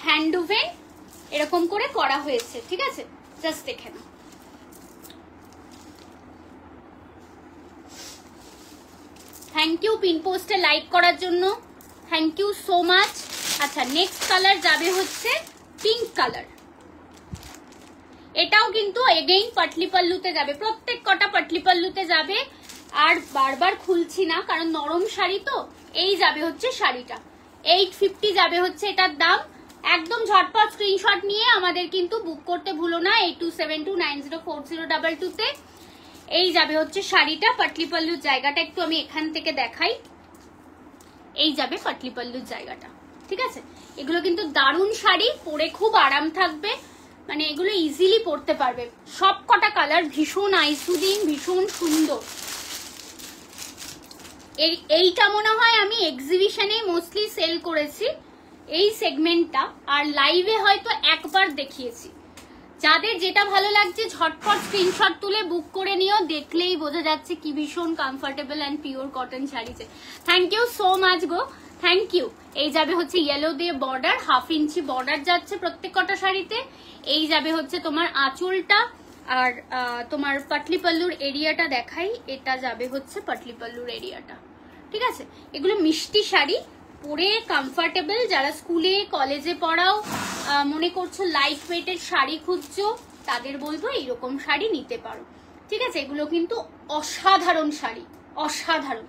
হ্যান্ড ওভেন এরকম করে করা হয়েছে, ঠিক আছে, জাস্ট দেখে নাও। থ্যাংক ইউ পিন পোস্টে লাইক করার জন্য, থ্যাংক ইউ সো মাচ। আচ্ছা, নেক্সট কালার যাবে হচ্ছে পিঙ্ক কালার। এটাও কিন্তু এগেইন পটলি পাল্লুতে যাবে, প্রত্যেক কটা পটলি পাল্লুতে যাবে। আর বারবার খুলছি না কারণ নরম শাড়ি তো। এই যাবে হচ্ছে শাড়িটা 850 যাবে হচ্ছে এটার দাম। একদম ঝটপট স্ক্রিনশট নিয়ে আমাদের কিন্তু বুক করতে ভুলো না 8272904022 তে। এই যাবে হচ্ছে শাড়িটা, পটলি পাল্লুর জায়গাটা একটু আমি এখান থেকে দেখাই। এই যাবে পটলি পাল্লুর জায়গাটা, ঠিক আছে। এগুলো কিন্তু দারুণ শাড়ি, পরে খুব আরাম থাকবে, মানে এগুলো ইজিলি পরতে পারবে। সব কটা কালার ভীষণ আইসুদিং, ভীষণ সুন্দর। এইটা মনে হয় আমি এক্সিবিশনে মোস্টলি সেল করেছি এই সেগমেন্টটা, আর লাইভে হয়তো একবার দেখিয়েছি। যাদের যেটা ভালো লাগছে ঝটপট স্ক্রিনশট তুলে বুক করে নিও, দেখলেই বোঝা যাচ্ছে কি ভীষণ কমফোর্টেবল অ্যান্ড পিওর কটন শাড়িতে। থ্যাংক ইউ সো মাচ গো, থ্যাংক ইউ। এই যাবে হচ্ছে ইয়েলো দিয়ে বর্ডার, 1/2 ইঞ্চি বর্ডার যাচ্ছে প্রত্যেক কটা শাড়িতে। এই যাবে হচ্ছে তোমার আঁচলটা, আর তোমার পটলি পাল্লুর এরিয়াটা দেখাই, এটা যাবে হচ্ছে পটলি পাল্লুর এরিয়াটা, ঠিক আছে। এগুলো মিষ্টি শাড়ি, পরে কমফোর্টেবল। যারা স্কুলে কলেজে পড়াও, মনে করছো লাইট ওয়েটের শাড়ি খুঁজছো, তাদের বলবো এইরকম শাড়ি নিতে পারো, ঠিক আছে। এগুলো কিন্তু অসাধারণ শাড়ি, অসাধারণ।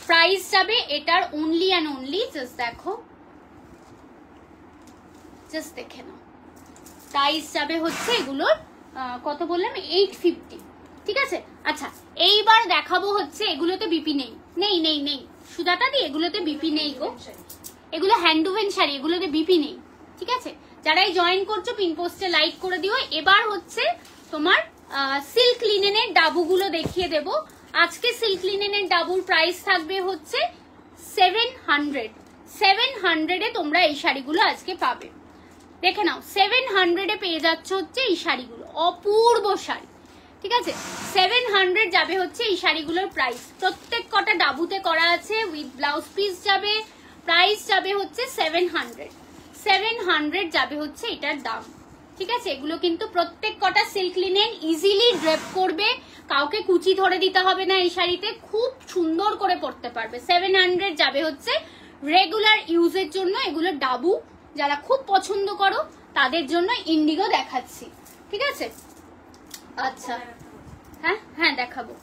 প্রাইস যাবে এটার অনলি অ্যান্ড অনলি, জাস্ট দেখো, জাস্ট দেখে নাও, প্রাইস যাবে হচ্ছে এগুলোর কত বললাম 850, ঠিক আছে। আচ্ছা, এইবার দেখাবো হচ্ছে এগুলোতে বিপি নেই, নেই নেই নেই সুজাতা দি, এগুলোতে বিপি নেই গো, এগুলো হ্যান্ডওভেন শাড়ি, এগুলোতে বিপি নেই, ঠিক আছে। যারাই জয়েন করছো পিন পোস্টে লাইক করে দিও। এবার হচ্ছে তোমার সিল্ক লিনেনের ডাবুগুলো দেখিয়ে দেবো। আজকে সিল্ক লিনেনের ডাবুর প্রাইস থাকবে হচ্ছে 700। 700-এ তোমরা এই শাড়িগুলো আজকে পাবে, দেখে নাও। 700-এ পেয়ে যাচ্ছে হচ্ছে এই শাড়িগুলো, অপূর্ব শাড়ি, ঠিক আছে। 700 যাবে হচ্ছে এই শাড়িগুলোর প্রাইস। প্রত্যেক কটা ডাবুতে করা আছে, উইথ ব্লাউজ পিস যাবে। প্রাইস যাবে হচ্ছে 700। 700 যাবে হচ্ছে এটার দাম, ঠিক আছে। এগুলো কিন্তু প্রত্যেক কটা সিল্ক লিনেন, ইজিলি ড্রেপ করবে, কাউকে কুচি ধরে দিতে হবে না এই শাড়িতে, খুব সুন্দর করে পরতে পারবে। 700 যাবে হচ্ছে রেগুলার ইউজের জন্য। এগুলো ডাবু যারা খুব পছন্দ করো তাদের জন্য ইন্ডিগো দেখাচ্ছি, ঠিক আছে। আচ্ছা, হ্যাঁ হ্যাঁ দেখাবো।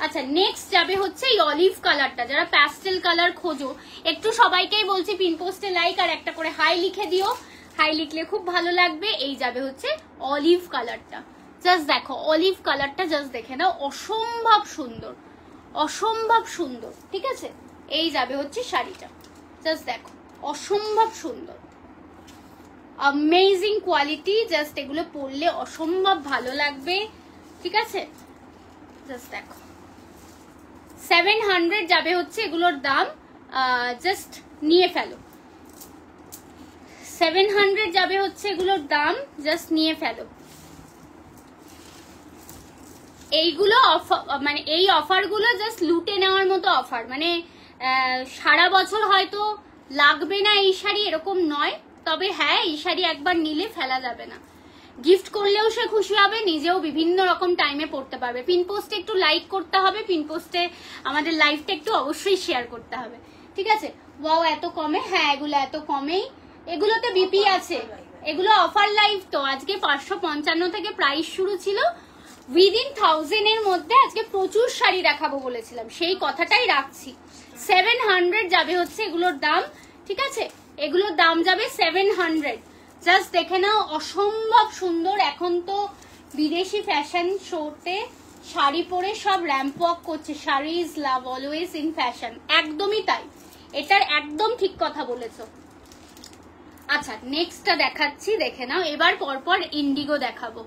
আচ্ছা, নেক্সট যাবে হচ্ছে এই অলিভ কালারটা। যারা প্যাস্টেল কালার খোঁজো, একটু সবাইকেই বলছি পিন পোস্টে লাইক আর একটা করে হাই লিখে দিও, হাই লিখলে খুব ভালো লাগবে। এই যাবে হচ্ছে অলিভ কালারটা, জাস্ট দেখো অলিভ কালারটা, জাস্ট দেখে নাও, অসম্ভব সুন্দর, অসম্ভব সুন্দর, ঠিক আছে। এই যাবে হচ্ছে শাড়িটা, জাস্ট দেখো, অসম্ভব সুন্দর, অ্যামেজিং কোয়ালিটি। জাস্ট এগুলো পরলে অসম্ভব ভালো লাগবে, ঠিক আছে। জাস্ট দেখো 700 যাবে হচ্ছে এগুলোর দাম, জাস্ট নিয়ে ফেলো। 700 যাবে হচ্ছে এগুলোর দাম, জাস্ট নিয়ে ফেলো। এইগুলো মানে এই অফারগুলো জাস্ট লুটে নেওয়ার মতো অফার, মানে সারা বছর হয়তো লাগবে না এই শাড়ি এরকম নয়, তবে হ্যাঁ এই শাড়ি একবার নিলে ফেলা যাবে না। গিফট করলেও সে খুশি হবে, নিজেও বিভিন্ন রকম টাইমে পড়তে পারবে। পিন পোস্টে একটু লাইক করতে হবে, পিন পোস্টে আমাদের লাইভটা একটু অবশ্যই শেয়ার করতে হবে, ঠিক আছে। ওয়াও, এত কমে? হ্যাঁ, এগুলো এত কমেই, এগুলোতে বিপি আছে, এগুলো অফার লাইভ তো। আজকে 555 থেকে প্রাইস শুরু ছিল, উইদিন 1000 এর মধ্যে আজকে প্রচুর শাড়ি দেখাবো বলেছিলাম, সেই কথাটাই রাখছি। 700 যাবে হচ্ছে এগুলোর দাম, ঠিক আছে? এগুলোর দাম যাবে 700। জাস্ট দেখে নাও, অসম্ভব সুন্দর। এখন তো বিদেশি ফ্যাশন শোতে শাড়ি পরে সব র্যাম্প ওয়াক করছে। Sari is love always in fashion, একদমই তাই, এটার একদম ঠিক কথা বলেছো। আচ্ছা, নেক্সটটা দেখাচ্ছি, দেখে নাও। এবার পরপর ইন্ডিগো দেখাবো,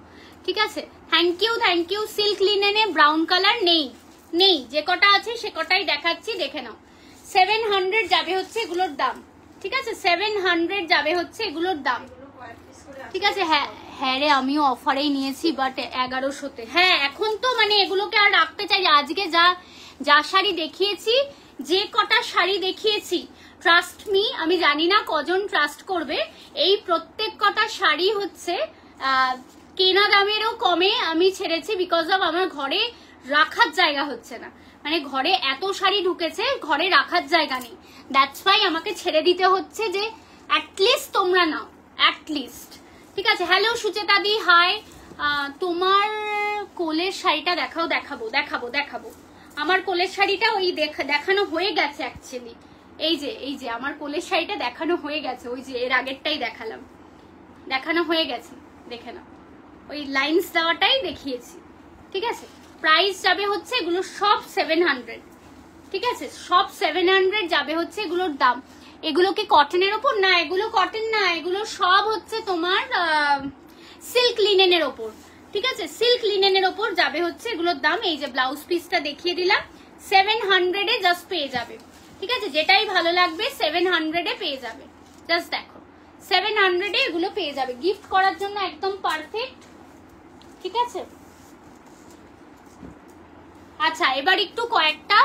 ঠিক আছে? Thank you. সিল্ক লিনেনে ব্রাউন কালার নেই, যে কটা আছে সে কটাই দেখাচ্ছি, দেখে নাও। 700 যাবে হচ্ছে এগুলোর দাম, ঠিক আছে? 700 যাবে হচ্ছে এগুলোর দাম, ঠিক আছে? হ্যাঁ রে, আমিও অফারেই নিয়েছি, বাট 1100-তে। হ্যাঁ, এখন তো মানে এগুলোকে আর রাখতে চাই। আজকে যা শাড়ি দেখিয়েছি, যে কটা শাড়ি দেখিয়েছি, ট্রাস্ট মি, আমি জানি না কজন ট্রাস্ট করবে, এই প্রত্যেক কটা শাড়ি হচ্ছে কেনা দামেরও কমে আমি ছেড়েছি, বিকজ অফ আমার ঘরে রাখার জায়গা হচ্ছে না। মানে ঘরে এত শাড়ি ঢুকেছে, ঘরে রাখার জায়গা নেই। দ্যাটস ওয়াই আমাকে ছেড়ে দিতে হচ্ছে, যে অ্যাটলিস্ট তোমরা নাও, অ্যাটলিস্ট, ঠিক আছে? হ্যালো সুচেতা দি, হাই। তোমার কোলের শাড়িটা দেখাবো। আমার কোলের শাড়িটা ওই দেখানো হয়ে গেছে অ্যাকচুয়ালি। এই যে আমার কোলের শাড়িটা দেখানো হয়ে গেছে, ওই যে এর আগেরটাই দেখানো হয়ে গেছে, দেখে নাও। ওই লাইন্স দেওয়াটাই দেখিয়েছি, ঠিক আছে? প্রাইস যাবে হচ্ছে এগুলো সব 700, ঠিক আছে? সব 700 যাবে হচ্ছে এগুলোর দাম। এগুলো কি কটনের ওপর? না, এগুলো কটন না, এগুলো সব হচ্ছে তোমার সিল্ক লিনেনের ওপর, ঠিক আছে? সিল্ক লিনেনের ওপর যাবে হচ্ছে এগুলোর দাম। এই যে ব্লাউজ পিসটা দেখিয়ে দিলাম, 700-এ জাস্ট পেয়ে যাবে, ঠিক আছে? যেটাই ভালো লাগবে 700-এ পেয়ে যাবে। জাস্ট দেখো, 700-এ এগুলো পেয়ে যাবে, গিফট করার জন্য একদম পারফেক্ট, ঠিক আছে? আচ্ছা, এবার একটু কয়েকটা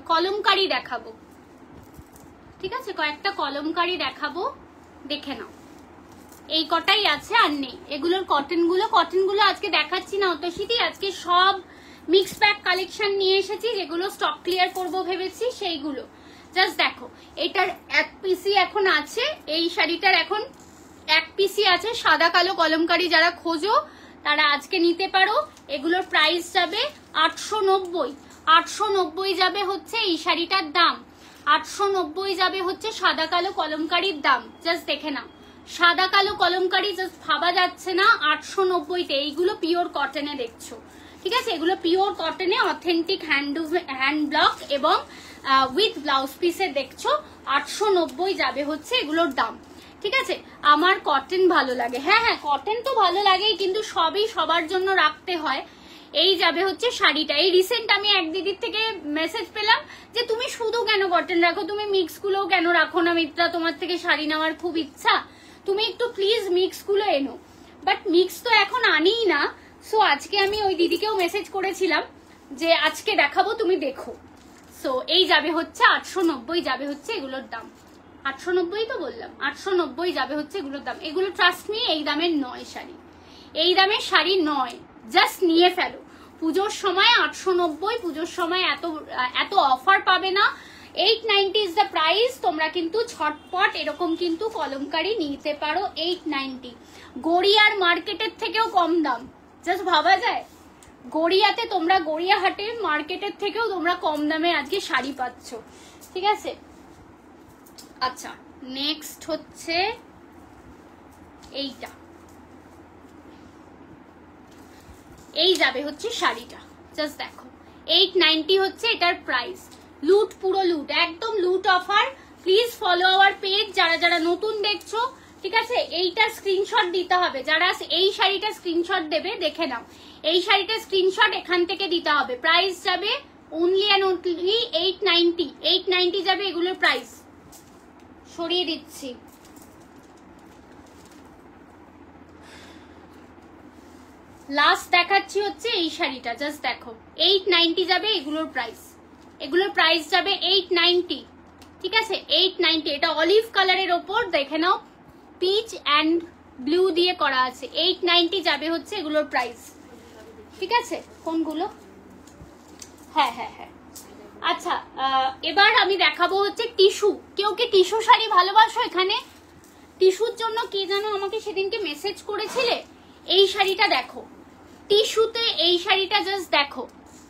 কলমকারি দেখাবো, ঠিক আছে? কয়েকটা কলমকারি দেখাবো, দেখে নাও। এই কটাই আছে, আর নেই। এগুলোর কটনগুলো আজকে দেখাচ্ছি না অতসীদি, আজকে সব মিক্স প্যাক কালেকশন নিয়ে এসেছি, যেগুলো স্টক ক্লিয়ার করব ভেবেছি সেইগুলো। জাস্ট দেখো, এটার এক পিসি এখন আছে, এই শাড়িটার এখন এক পিসি আছে, সাদা কালো কলমকারি। যারা খোঁজো তারা আজকে নিতে পারো। এগুলোর প্রাইস যাবে 890 যাবে হচ্ছে এই শাড়িটার দাম। 890 যাবে হচ্ছে সাদা কালো কলমকারির দাম। জাস্ট দেখে নাও, সাদা কালো কলমকারি জাস্ট ভাবা যাচ্ছে না 890-তে। এইগুলো পিওর কটনে দেখছো, ঠিক আছে? এগুলো পিওর কটনে, অথেন্টিক হ্যান্ড ব্লক এবং উইথ ব্লাউজ পিসে দেখছো। 890 যাবে হচ্ছে এগুলোর দাম, ঠিক আছে? আমার কটন ভালো লাগে, হ্যাঁ, কটন তো ভালো লাগেই, কিন্তু সবই সবার জন্য রাখতে হয়। এই যাবে হচ্ছে শাড়িটা। এই রিসেন্ট আমি এক দিদির থেকে মেসেজ পেলাম যে তুমি শুধু কেন কটন রাখো, তুমি মিক্স গুলোও কেন রাখো না মিত্রা? তোমার থেকে শাড়ি নেওয়ার খুব ইচ্ছা, তুমি একটু প্লিজ মিক্স গুলো এনো। বাট মিক্স তো এখন আনিই না। সো আজকে আমি ওই দিদিকেও মেসেজ করেছিলাম যে আজকে দেখাবো, তুমি দেখো। সো এই যাবে হচ্ছে 890 যাবে হচ্ছে এগুলোর দাম। 890 তো বললাম, 890 যাবে হচ্ছে এগুলোর দাম। এগুলো ট্রাস্ট মি এই দামের নয় শাড়ি, এই দামের শাড়ি নয়। জাস্ট নিয়ে ফেলো। পুজোর সময় 890, পুজোর সময় এত অফার পাবে না। 890 ইজ দ্য প্রাইস। তোমরা কিন্তু ছটপট এরকম কিন্তু কলমকারি নিতে পারো। 890 গড়িয়ার মার্কেটের থেকেও কম দাম। জাস্ট ভাবা যায়, গড়িয়াতে তোমরা গড়িয়াহাটের মার্কেটের থেকেও তোমরা কম দামে আজকে শাড়ি পাচ্ছ, ঠিক আছে? আচ্ছা, নেক্সট হচ্ছে এইটা। এই যাবে হচ্ছে শাড়িটা, জাস্ট দেখো 890 হচ্ছে এটার প্রাইস। লুট, পুরো লুট, একদম লুট offer. Please follow our page যারা যারা নতুন দেখছো, ঠিক আছে? এইটা স্ক্রিনশট দিতে হবে। যারা এই শাড়িটা স্ক্রিনশট দেবে, দেখে নাও, এই শাড়িটা স্ক্রিনশট এখান থেকে দিতে হবে। প্রাইস যাবে অনলি অ্যান্ড অনলি 890। 890 যাবে এগুলোর প্রাইস। সরিয়ে দিচ্ছি। লাস্ট দেখাচ্ছি হচ্ছে এই শাড়িটা, জাস্ট দেখো 890 যাবে এগুলোর প্রাইস। এগুলোর প্রাইস যাবে 890, ঠিক আছে? 890। এটা অলিভ কালারের ওপর, দেখে নাও, পিচ অ্যান্ড ব্লু দিয়ে করা আছে। 890 যাবে হচ্ছে এগুলোর প্রাইস, ঠিক আছে? কোনগুলো? হ্যাঁ। আচ্ছা, এবার আমি দেখাবো হচ্ছে টিস্যু। কেউ কি টিস্যু শাড়ি ভালোবাসো? এখানে টিস্যুর জন্য কে যেন আমাকে সেদিনকে মেসেজ করেছিলে। এই শাড়িটা দেখো, টিস্যুতে এই শাড়িটা জাস্ট দেখো।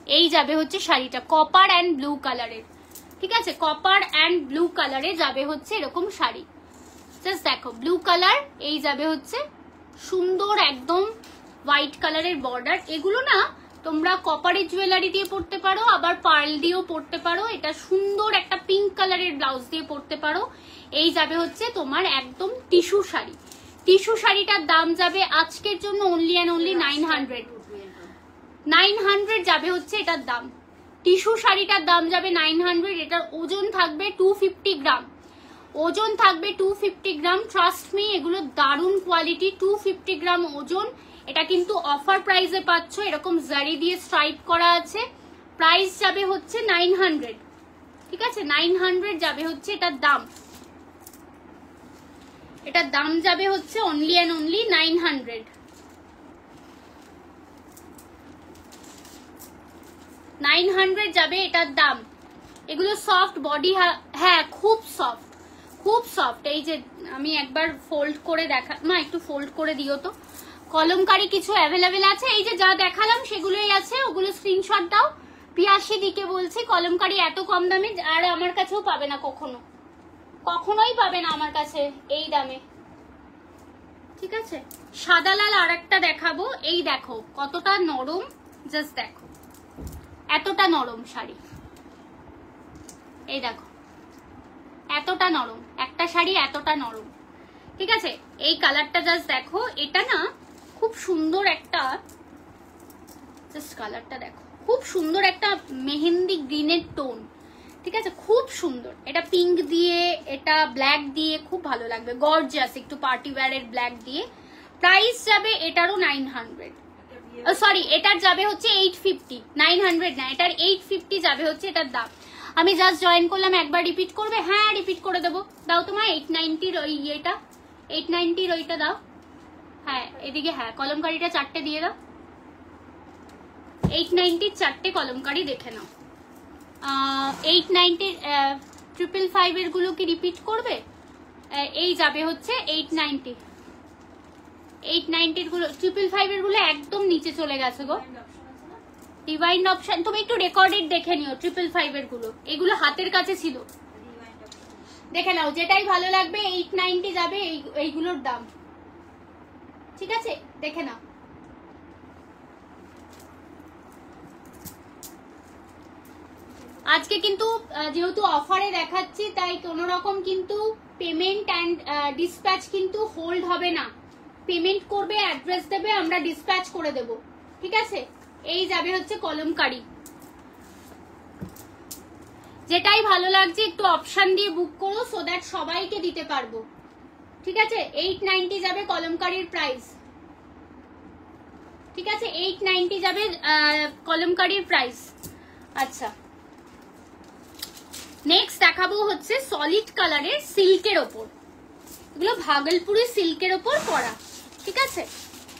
এই যাবে হচ্ছে শাড়িটা কপার অ্যান্ড ব্লু কালারের, ঠিক আছে, কপার অ্যান্ড ব্লু কালারে যাবে হচ্ছে এরকম শাড়ি। জাস্ট দেখো ব্লু কালার, এই যাবে হচ্ছে সুন্দর একদম হোয়াইট কালারের বর্ডার। এগুলো না তোমরা কপারের জুয়েলারি দিয়ে পরতে পারো, আবার পার্ল দিয়েও পরতে পারো। এটা সুন্দর একটা পিঙ্ক কালারের ব্লাউজ দিয়ে পরতে পারো। এই যাবে হচ্ছে তোমার একদম টিস্যু শাড়ি। টিস্যু শাড়িটার দাম যাবে আজকের জন্য অনলি অ্যান্ড অনলি 900। 900 যাবে হচ্ছে এটার দাম। টিস্যু শাড়িটার দাম যাবে 900। এটার ওজন থাকবে 250 গ্রাম। ওজন থাকবে 250 গ্রাম। ট্রাস্ট মি, এগুলো দারুণ কোয়ালিটি। 250 গ্রাম ওজন। এটা কিন্তু অফার প্রাইসে পাচ্ছ, এরকম জারি দিয়ে স্ট্রাইপ করা আছে। প্রাইস যাবে হচ্ছে 900। ঠিক আছে, 900 যাবে হচ্ছে এটার দাম। এটার দাম যাবে হচ্ছে অনলি অ্যান্ড অনলি 900। 900 যাবে এটার দাম। এগুলো সফট বডি, হ্যাঁ খুব সফট, খুব সফট। এই যে আমি একবার ফোল্ড করে দেখা, মা একটু ফোল্ড করে দিও তো। কলমকারি কিছু অ্যাভেলেবেল আছে, এই যে যা দেখালাম সেগুলোই আছে, ওগুলো স্ক্রিনশট দাও। পিয়াসি দিকে বলছি কলমকারি এত কম দামে আর আমার কাছেও পাবে না, কখনোই পাবে না আমার কাছে এই দামে। ঠিক আছে, সাদা লাল আর একটা দেখাবো। এই দেখো কতটা নরম, জাস্ট দেখো এতটা নরম শাড়ি। এই দেখো এতটা নরম একটা শাড়ি, এতটা নরম। ঠিক আছে, এই কালারটা জাস্ট দেখো, এটা না খুব সুন্দর একটা, জাস্ট কালারটা দেখো, খুব সুন্দর একটা মেহেন্দি গ্রিনের টোন। ঠিক আছে, খুব সুন্দর। এটা পিঙ্ক দিয়ে, এটা ব্ল্যাক দিয়ে খুব ভালো লাগবে, গর্জিয়াস একটু পার্টি ওয়্যারের ব্ল্যাক দিয়ে। প্রাইস যাবে এটারও 900, সরি এটার যাবে হচ্ছে 850। 900 না, এটার 850 যাবে হচ্ছে এটার দাম। আমি জাস্ট জয়েন করলাম, একবার রিপিট করবে? হ্যাঁ রিপিট করে দেবো। দাও তোমার 890 ওই ইয়েটা, 890 ওইটা দাও। হ্যাঁ এদিকে, হ্যাঁ কলমকারিটা 4টে দিয়ে দাও। 890 4টে কলমকারি দেখে নাও। 890 555 এর গুলো কি রিপিট করবে? এই যাবে হচ্ছে 890। 890 গুলো, 555 এর গুলো একদম নিচে চলে গেছে গো। রিওয়াইন্ড অপশন তুমি একটু রেকর্ডেড দেখে নিও। 555 এর গুলো, এগুলো হাতের কাছে ছিল, দেখে নাও। যেটাই ভালো লাগবে 890 যাবে এইগুলোর দাম। ঠিক আছে, দেখে নাও। আজকে কিন্তু যেহেতু অফারে দেখাচ্ছি, তাই কোনো রকম কিন্তু পেমেন্ট অ্যান্ড ডিসপ্যাচ কিন্তু হোল্ড হবে না। পেমেন্ট করবে, অ্যাড্রেস দেবে, আমরা ডিসপ্যাচ করে দেব। ঠিক আছে, এই যাবে হচ্ছে কলমকারি। যেটাই ভালো লাগছে একটু অপশন দিয়ে বুক করো, সো দ্যাট সবাইকে দিতে পারবো। ঠিক আছে, 890 যাবে কলমকারির প্রাইস। ঠিক আছে, 890 যাবে কলমকারির প্রাইস। আচ্ছা, নেক্সট দেখাবো হচ্ছে সলিড কালারের সিল্কের ওপর। এগুলো ভাগলপুরি সিল্কের ওপর পরা। ঠিক আছে,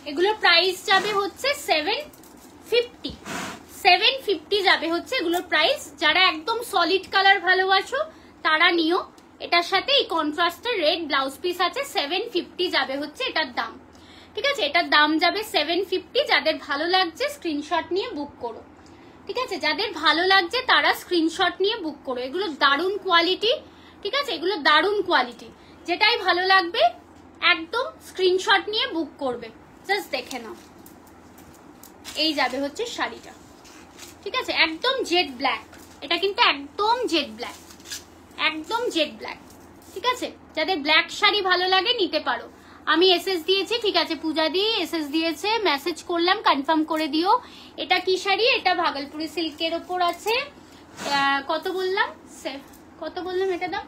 এগুলোর প্রাইস যাবে হচ্ছে 750। 750 যাবে হচ্ছে এগুলোর প্রাইস। যারা একদম সলিড কালার ভালোবাসো তারা নিও। এটার সাথে এই কন্ট্রাস্টের রেড ব্লাউজ পিস আছে। 750 যাবে হচ্ছে এটার দাম। ঠিক আছে, এটার দাম যাবে 750। যাদের ভালো লাগছে স্ক্রিনশট নিয়ে বুক করো। ঠিক আছে, যাদের ভালো লাগছে তারা স্ক্রিনশট নিয়ে বুক করো। এগুলো দারুণ কোয়ালিটি। ঠিক আছে, এগুলো দারুণ কোয়ালিটি। যেটাই ভালো লাগবে একদম স্ক্রিনশট নিয়ে বুক করবে। জাস্ট দেখে নাও, এই যাবে হচ্ছে শাড়িটা। ঠিক আছে, একদম জেড ব্ল্যাক। এটা কিন্তু একদম জেড ব্ল্যাক, একদম জেড ব্ল্যাক। ঠিক আছে, যাদের ব্ল্যাক শাড়ি ভালো লাগে নিতে পারো। আমি এসএস দিয়েছি। ঠিক আছে, পূজা দিয়ে এসএস দিয়েছে, মেসেজ করলাম, কনফার্ম করে দিও। এটা কি শাড়ি? এটা ভাগলপুরি সিল্কের ওপর আছে। কত বললাম? কত বললাম এটা দাম?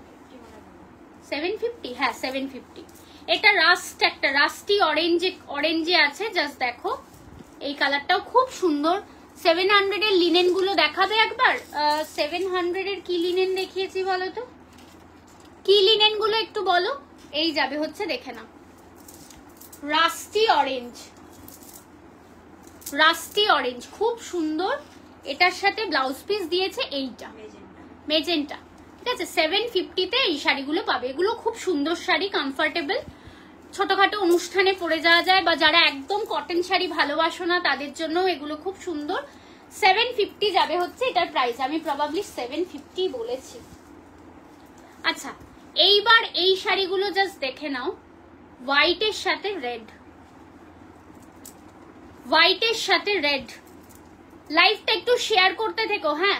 750। হ্যাঁ 750। এটা রাস্ট, একটা রাস্টি অরেঞ্জে আছে। জাস্ট দেখো, এই কালারটাও খুব সুন্দর। 700 এর লিনেন গুলো দেখাবে একবার। 700 এর কি লিনেন দেখিয়েছি বলো তো? কি লিনেন গুলো একটু বলো। এই যাবে হচ্ছে, দেখে নাও, রাস্টি অরেঞ্জ। রাস্টি অরেঞ্জ খুব সুন্দর। এটার সাথে ব্লাউজ পিস দিয়েছে এইটা মেজেন্টা। ঠিক আছে, 750-তে এই শাড়িগুলো পাবে। এগুলো খুব সুন্দর শাড়ি, কমফোর্টেবল, ছোটখাটো অনুষ্ঠানে পরে যাওয়া যায়, বা যারা একদম কটন শাড়ি ভালোবাসো না তাদের জন্য এগুলো খুব সুন্দর। 750 যাবে হচ্ছে এটার প্রাইস। আমি প্রবাবলি 750 বলেছি। আচ্ছা, এইবার এই শাড়িগুলো জাস্ট দেখে নাও। হোয়াইটের সাথে রেড, হোয়াইটের সাথে রেড। লাইভটা একটু শেয়ার করতে থেকো। হ্যাঁ,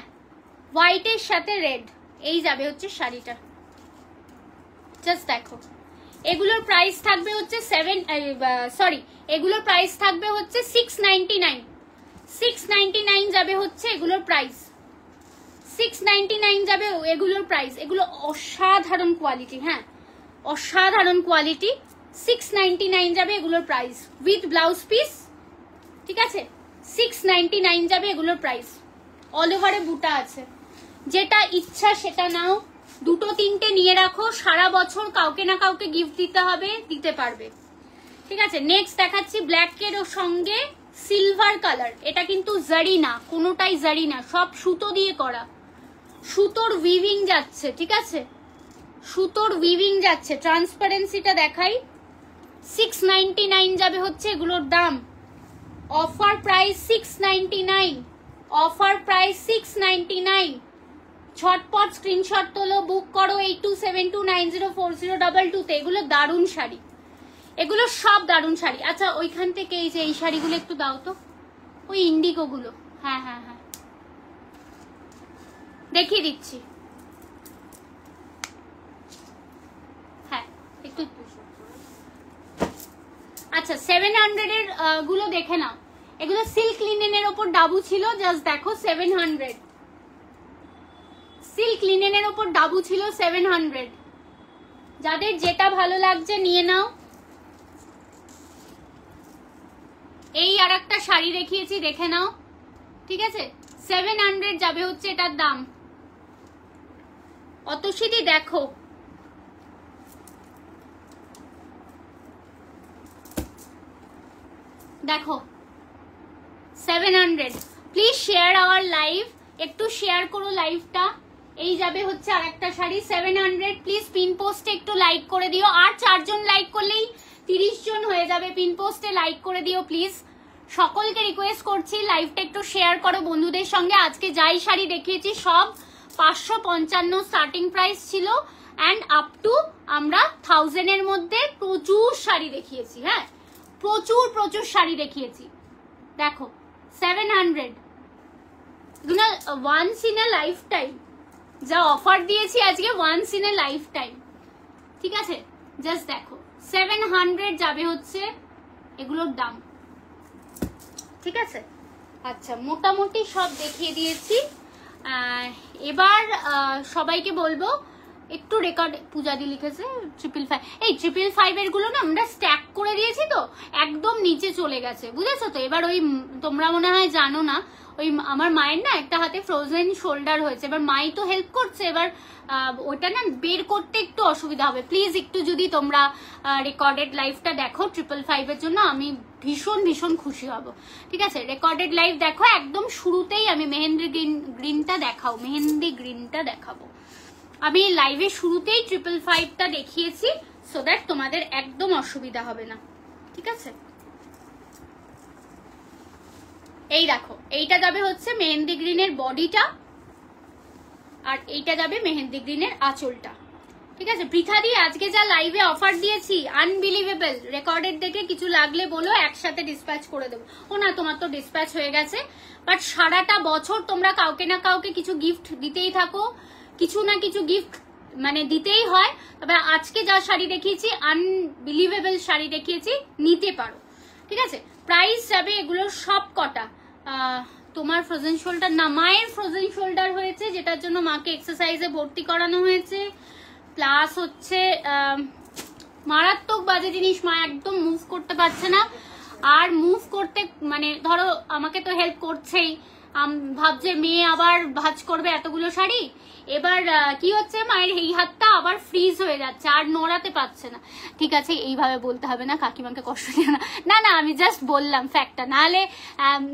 হোয়াইটের সাথে রেড, এই যাবে হচ্ছে শাড়িটা। জাস্ট দেখো, এগুলোর প্রাইস থাকবে হচ্ছে এগুলোর প্রাইস থাকবে হচ্ছে 699। 699 যাবে হচ্ছে এগুলোর প্রাইস। 699 যাবে এগুলোর প্রাইস। এগুলো অসাধারণ কোয়ালিটি, হ্যাঁ অসাধারণ কোয়ালিটি। 699 যাবে এগুলোর প্রাইস উইথ ব্লাউজ পিস, ঠিক আছে। 699 যাবে এগুলোর প্রাইস। অল ওভারে বুটা আছে, যেটা ইচ্ছা সেটা নাও। দুটো তিনটে নিয়ে রাখো, সারা বছর কাউকে না কাউকে গিফট দিতে হবে, দিতে পারবে, ঠিক আছে। নেক্সট দেখাচ্ছি ব্ল্যাকের সঙ্গে সিলভার কালার। এটা কিন্তু জারি না, কোনোটাই জারি না, সব সুতো দিয়ে করা। সুতোর উইভিং যাচ্ছে, ঠিক আছে, সুতোর উইভিং যাচ্ছে। ট্রান্সপারেন্সিটা দেখাই। 699 যাবে হচ্ছে এগুলোর দাম। Offer price 699, offer price 699। ঝটপট স্ক্রিনশট তোলো, বুক করো 8272904022 তে। এগুলো দারুণ শাড়ি, এগুলো সব দারুণ শাড়ি। আচ্ছা, ওইখান থেকে এই যে এই শাড়িগুলো একটু দাও তো, ওই ইন্ডিগো গুলো। হ্যাঁ হ্যাঁ হ্যাঁ, দেখিয়ে দিচ্ছি। হ্যাঁ একটু, আচ্ছা 700 এর গুলো দেখে নাও। এগুলো সিল্ক লিনেনের ওপর ডাবু ছিল, জাস্ট দেখো 700। সিল্ক লিনেনের ওপর ডাবু ছিল 700। যাদের যেটা ভালো লাগছে নিয়ে নাও। এই আর একটা শাড়ি দেখিয়েছি, দেখে নাও, ঠিক আছে। 700 যাবে হচ্ছে এটার দাম। অতসীদি দেখো, দেখো 700। প্লিজ শেয়ার আওয়ার লাইভ, একটু শেয়ার করো লাইভটা। এই যাবে হচ্ছে আর একটা শাড়ি 700। প্লিজ পিন পোস্টে একটু লাইক করে দিও। আর 4 জন লাইক করলেই 30 জন হয়ে যাবে। পিন পোস্টে লাইক করে দিও প্লিজ। সকলকে রিকোয়েস্ট করছি লাইভটা একটু শেয়ার করো বন্ধুদের সঙ্গে। আজকে যাই শাড়ি দেখিয়েছি সব 555 স্টার্টিং প্রাইস ছিল, অ্যান্ড আপ টু আমরা 1000 এর মধ্যে প্রচুর শাড়ি দেখিয়েছি। হ্যাঁ, প্রচুর প্রচুর শাড়ি দেখিয়েছি। দেখো 700, এগুলো once in a lifetime. যা অফার দিয়েছি আজকে once in a lifetime, ঠিক আছে। জাস্ট দেখো 700 যাবে হচ্ছে এগুলোর দাম, ঠিক আছে। আচ্ছা, মোটামুটি সব দেখিয়ে দিয়েছি। এবার সবাইকে বলবো একটু রেকর্ড। পূজাদি লিখেছে 555। এই 555 এর গুলো না আমরা স্ট্যাক করে দিয়েছি, তো একদম নিচে চলে গেছে, বুঝেছো তো। এবার ওই তোমরা মনে হয় জানো না, ওই আমার মায়ের না একটা হাতে ফ্রোজেন শোল্ডার হয়েছে। এবার মাই তো হেল্প করছে, এবার ওটা না বের করতে একটু অসুবিধা হবে। প্লিজ একটু যদি তোমরা রেকর্ডেড লাইভটা দেখো 555 এর জন্য, আমি ভীষণ ভীষণ খুশি হব, ঠিক আছে। রেকর্ডেড লাইভ দেখো, একদম শুরুতেই আমি মেহেন্দি গ্রিনটা দেখাও, মেহেন্দি গ্রিনটা দেখাবো। আমি লাইভের শুরুতেই 555টা দেখিয়েছি, সো দ্যাট তোমাদের একদম অসুবিধা হবে না, ঠিক আছে। এই দেখো, এইটা যাবে হচ্ছে মেহেন্দি গ্রিনের বডিটা, আর এইটা যাবে মেহেন্দি গ্রিনের আঁচলটা, ঠিক আছে। পৃথা দি আজকে যা লাইভে অফার দিয়েছি আনবিলিভেবল। রেকর্ডেড দেখে কিছু লাগলে বলো, একসাথে ডিসপ্যাচ করে দেবো। ও না, তোমার তো ডিসপ্যাচ হয়ে গেছে। বাট সারাটা বছর তোমরা কাউকে না কাউকে কিছু গিফট দিতেই থাকো, কিছু না কিছু গিফট মানে দিতেই হয়। তবে আজকে যা শাড়ি দেখিয়েছি আনবিলিভেবল শাড়ি দেখিয়েছি, নিতে পারো, ঠিক আছে। প্রাইস যাবে এগুলোর সব কটা। তোমার ফ্রোজেন শোল্ডার না, মায়ের ফ্রোজেন শোল্ডার হয়েছে, যেটার জন্য মাকে এক্সারসাইজে ভর্তি করানো হয়েছে। প্লাস হচ্ছে মারাত্মক বাজে জিনিস, মা একদম মুভ করতে পারছে না। আর মুভ করতে মানে ধরো আমাকে তো হেল্প করছেই, ভাবছে মেয়ে আবার ভাঁজ করবে এতগুলো শাড়ি। এবার কি হচ্ছে, মায়ের এই হাতটা আবার ফ্রিজ হয়ে যাচ্ছে, আর নড়াতে পারছে না। ঠিক আছে, এইভাবে বলতে হবে না, কাকিমাকে কষ্ট দিও না। না না, আমি জাস্ট বললাম ফ্যাক্টটা,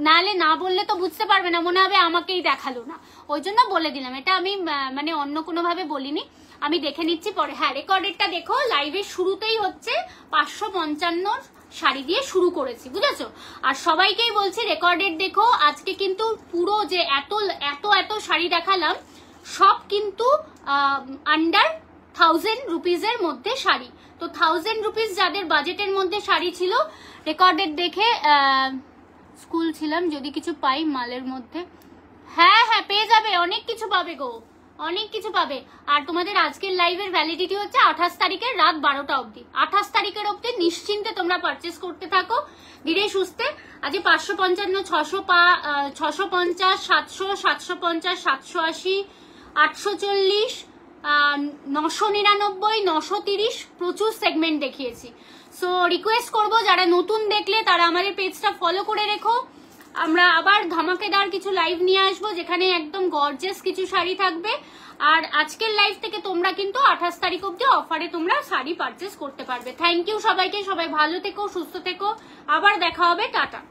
নাহলে না বললে তো বুঝতে পারবে না, মনে হবে আমাকেই দেখালো না, ওই জন্য বলে দিলাম। এটা আমি মানে অন্য কোনো ভাবে বলিনি, আমি দেখে নিচ্ছি পরে। হ্যাঁ, রেকর্ডেডটা দেখো, লাইভের শুরুতেই হচ্ছে 555 শাড়ি দিয়ে শুরু করেছি, বুঝেছো? আর সবাইকেই বলছি রেকর্ডেড দেখো, আজকে কিন্তু পুরো যে এত এত এত শাড়ি দেখালাম সব কিন্তু আন্ডার 1000 রুপিজের মধ্যে শাড়ি। তো 1000 রুপিস যাদের বাজেটের মধ্যে শাড়ি ছিল, রেকর্ডেড দেখে স্কুল ছিলাম, যদি কিছু পাই মালের মধ্যে, হ্যাঁ হ্যাঁ পেয়ে যাবে, অনেক কিছু পাবে গো, অনেক কিছু পাবে। আর তোমাদের আজকের লাইভের ভ্যালিডিটি হচ্ছে 28 তারিখের রাত 12টা অবধি। 28 তারিখের অবধি নিশ্চিন্তে তোমরা পারচেস করতে থাকো ধীরে সুস্থে। আজকে 555, 650, 700, 750, 780, 840, 999, 930, প্রচুর সেগমেন্ট দেখিয়েছি। সো রিকোয়েস্ট করবো যারা নতুন দেখলে তারা আমাদের পেজটা ফলো করে রেখো। আমরা আবার ধামাকেদার কিছু লাইভ নিয়ে আসবো যেখানে একদম গর্জিয়াস কিছু শাড়ি থাকবে। আর আজকের লাইভ থেকে তোমরা কিন্তু 28 তারিখ অব্দি অফারে তোমরা শাড়ি পারচেস করতে পারবে। থ্যাংক ইউ সবাইকে, সবাই ভালো থেকো, সুস্থ থেকো, আবার দেখা হবে, টাটা।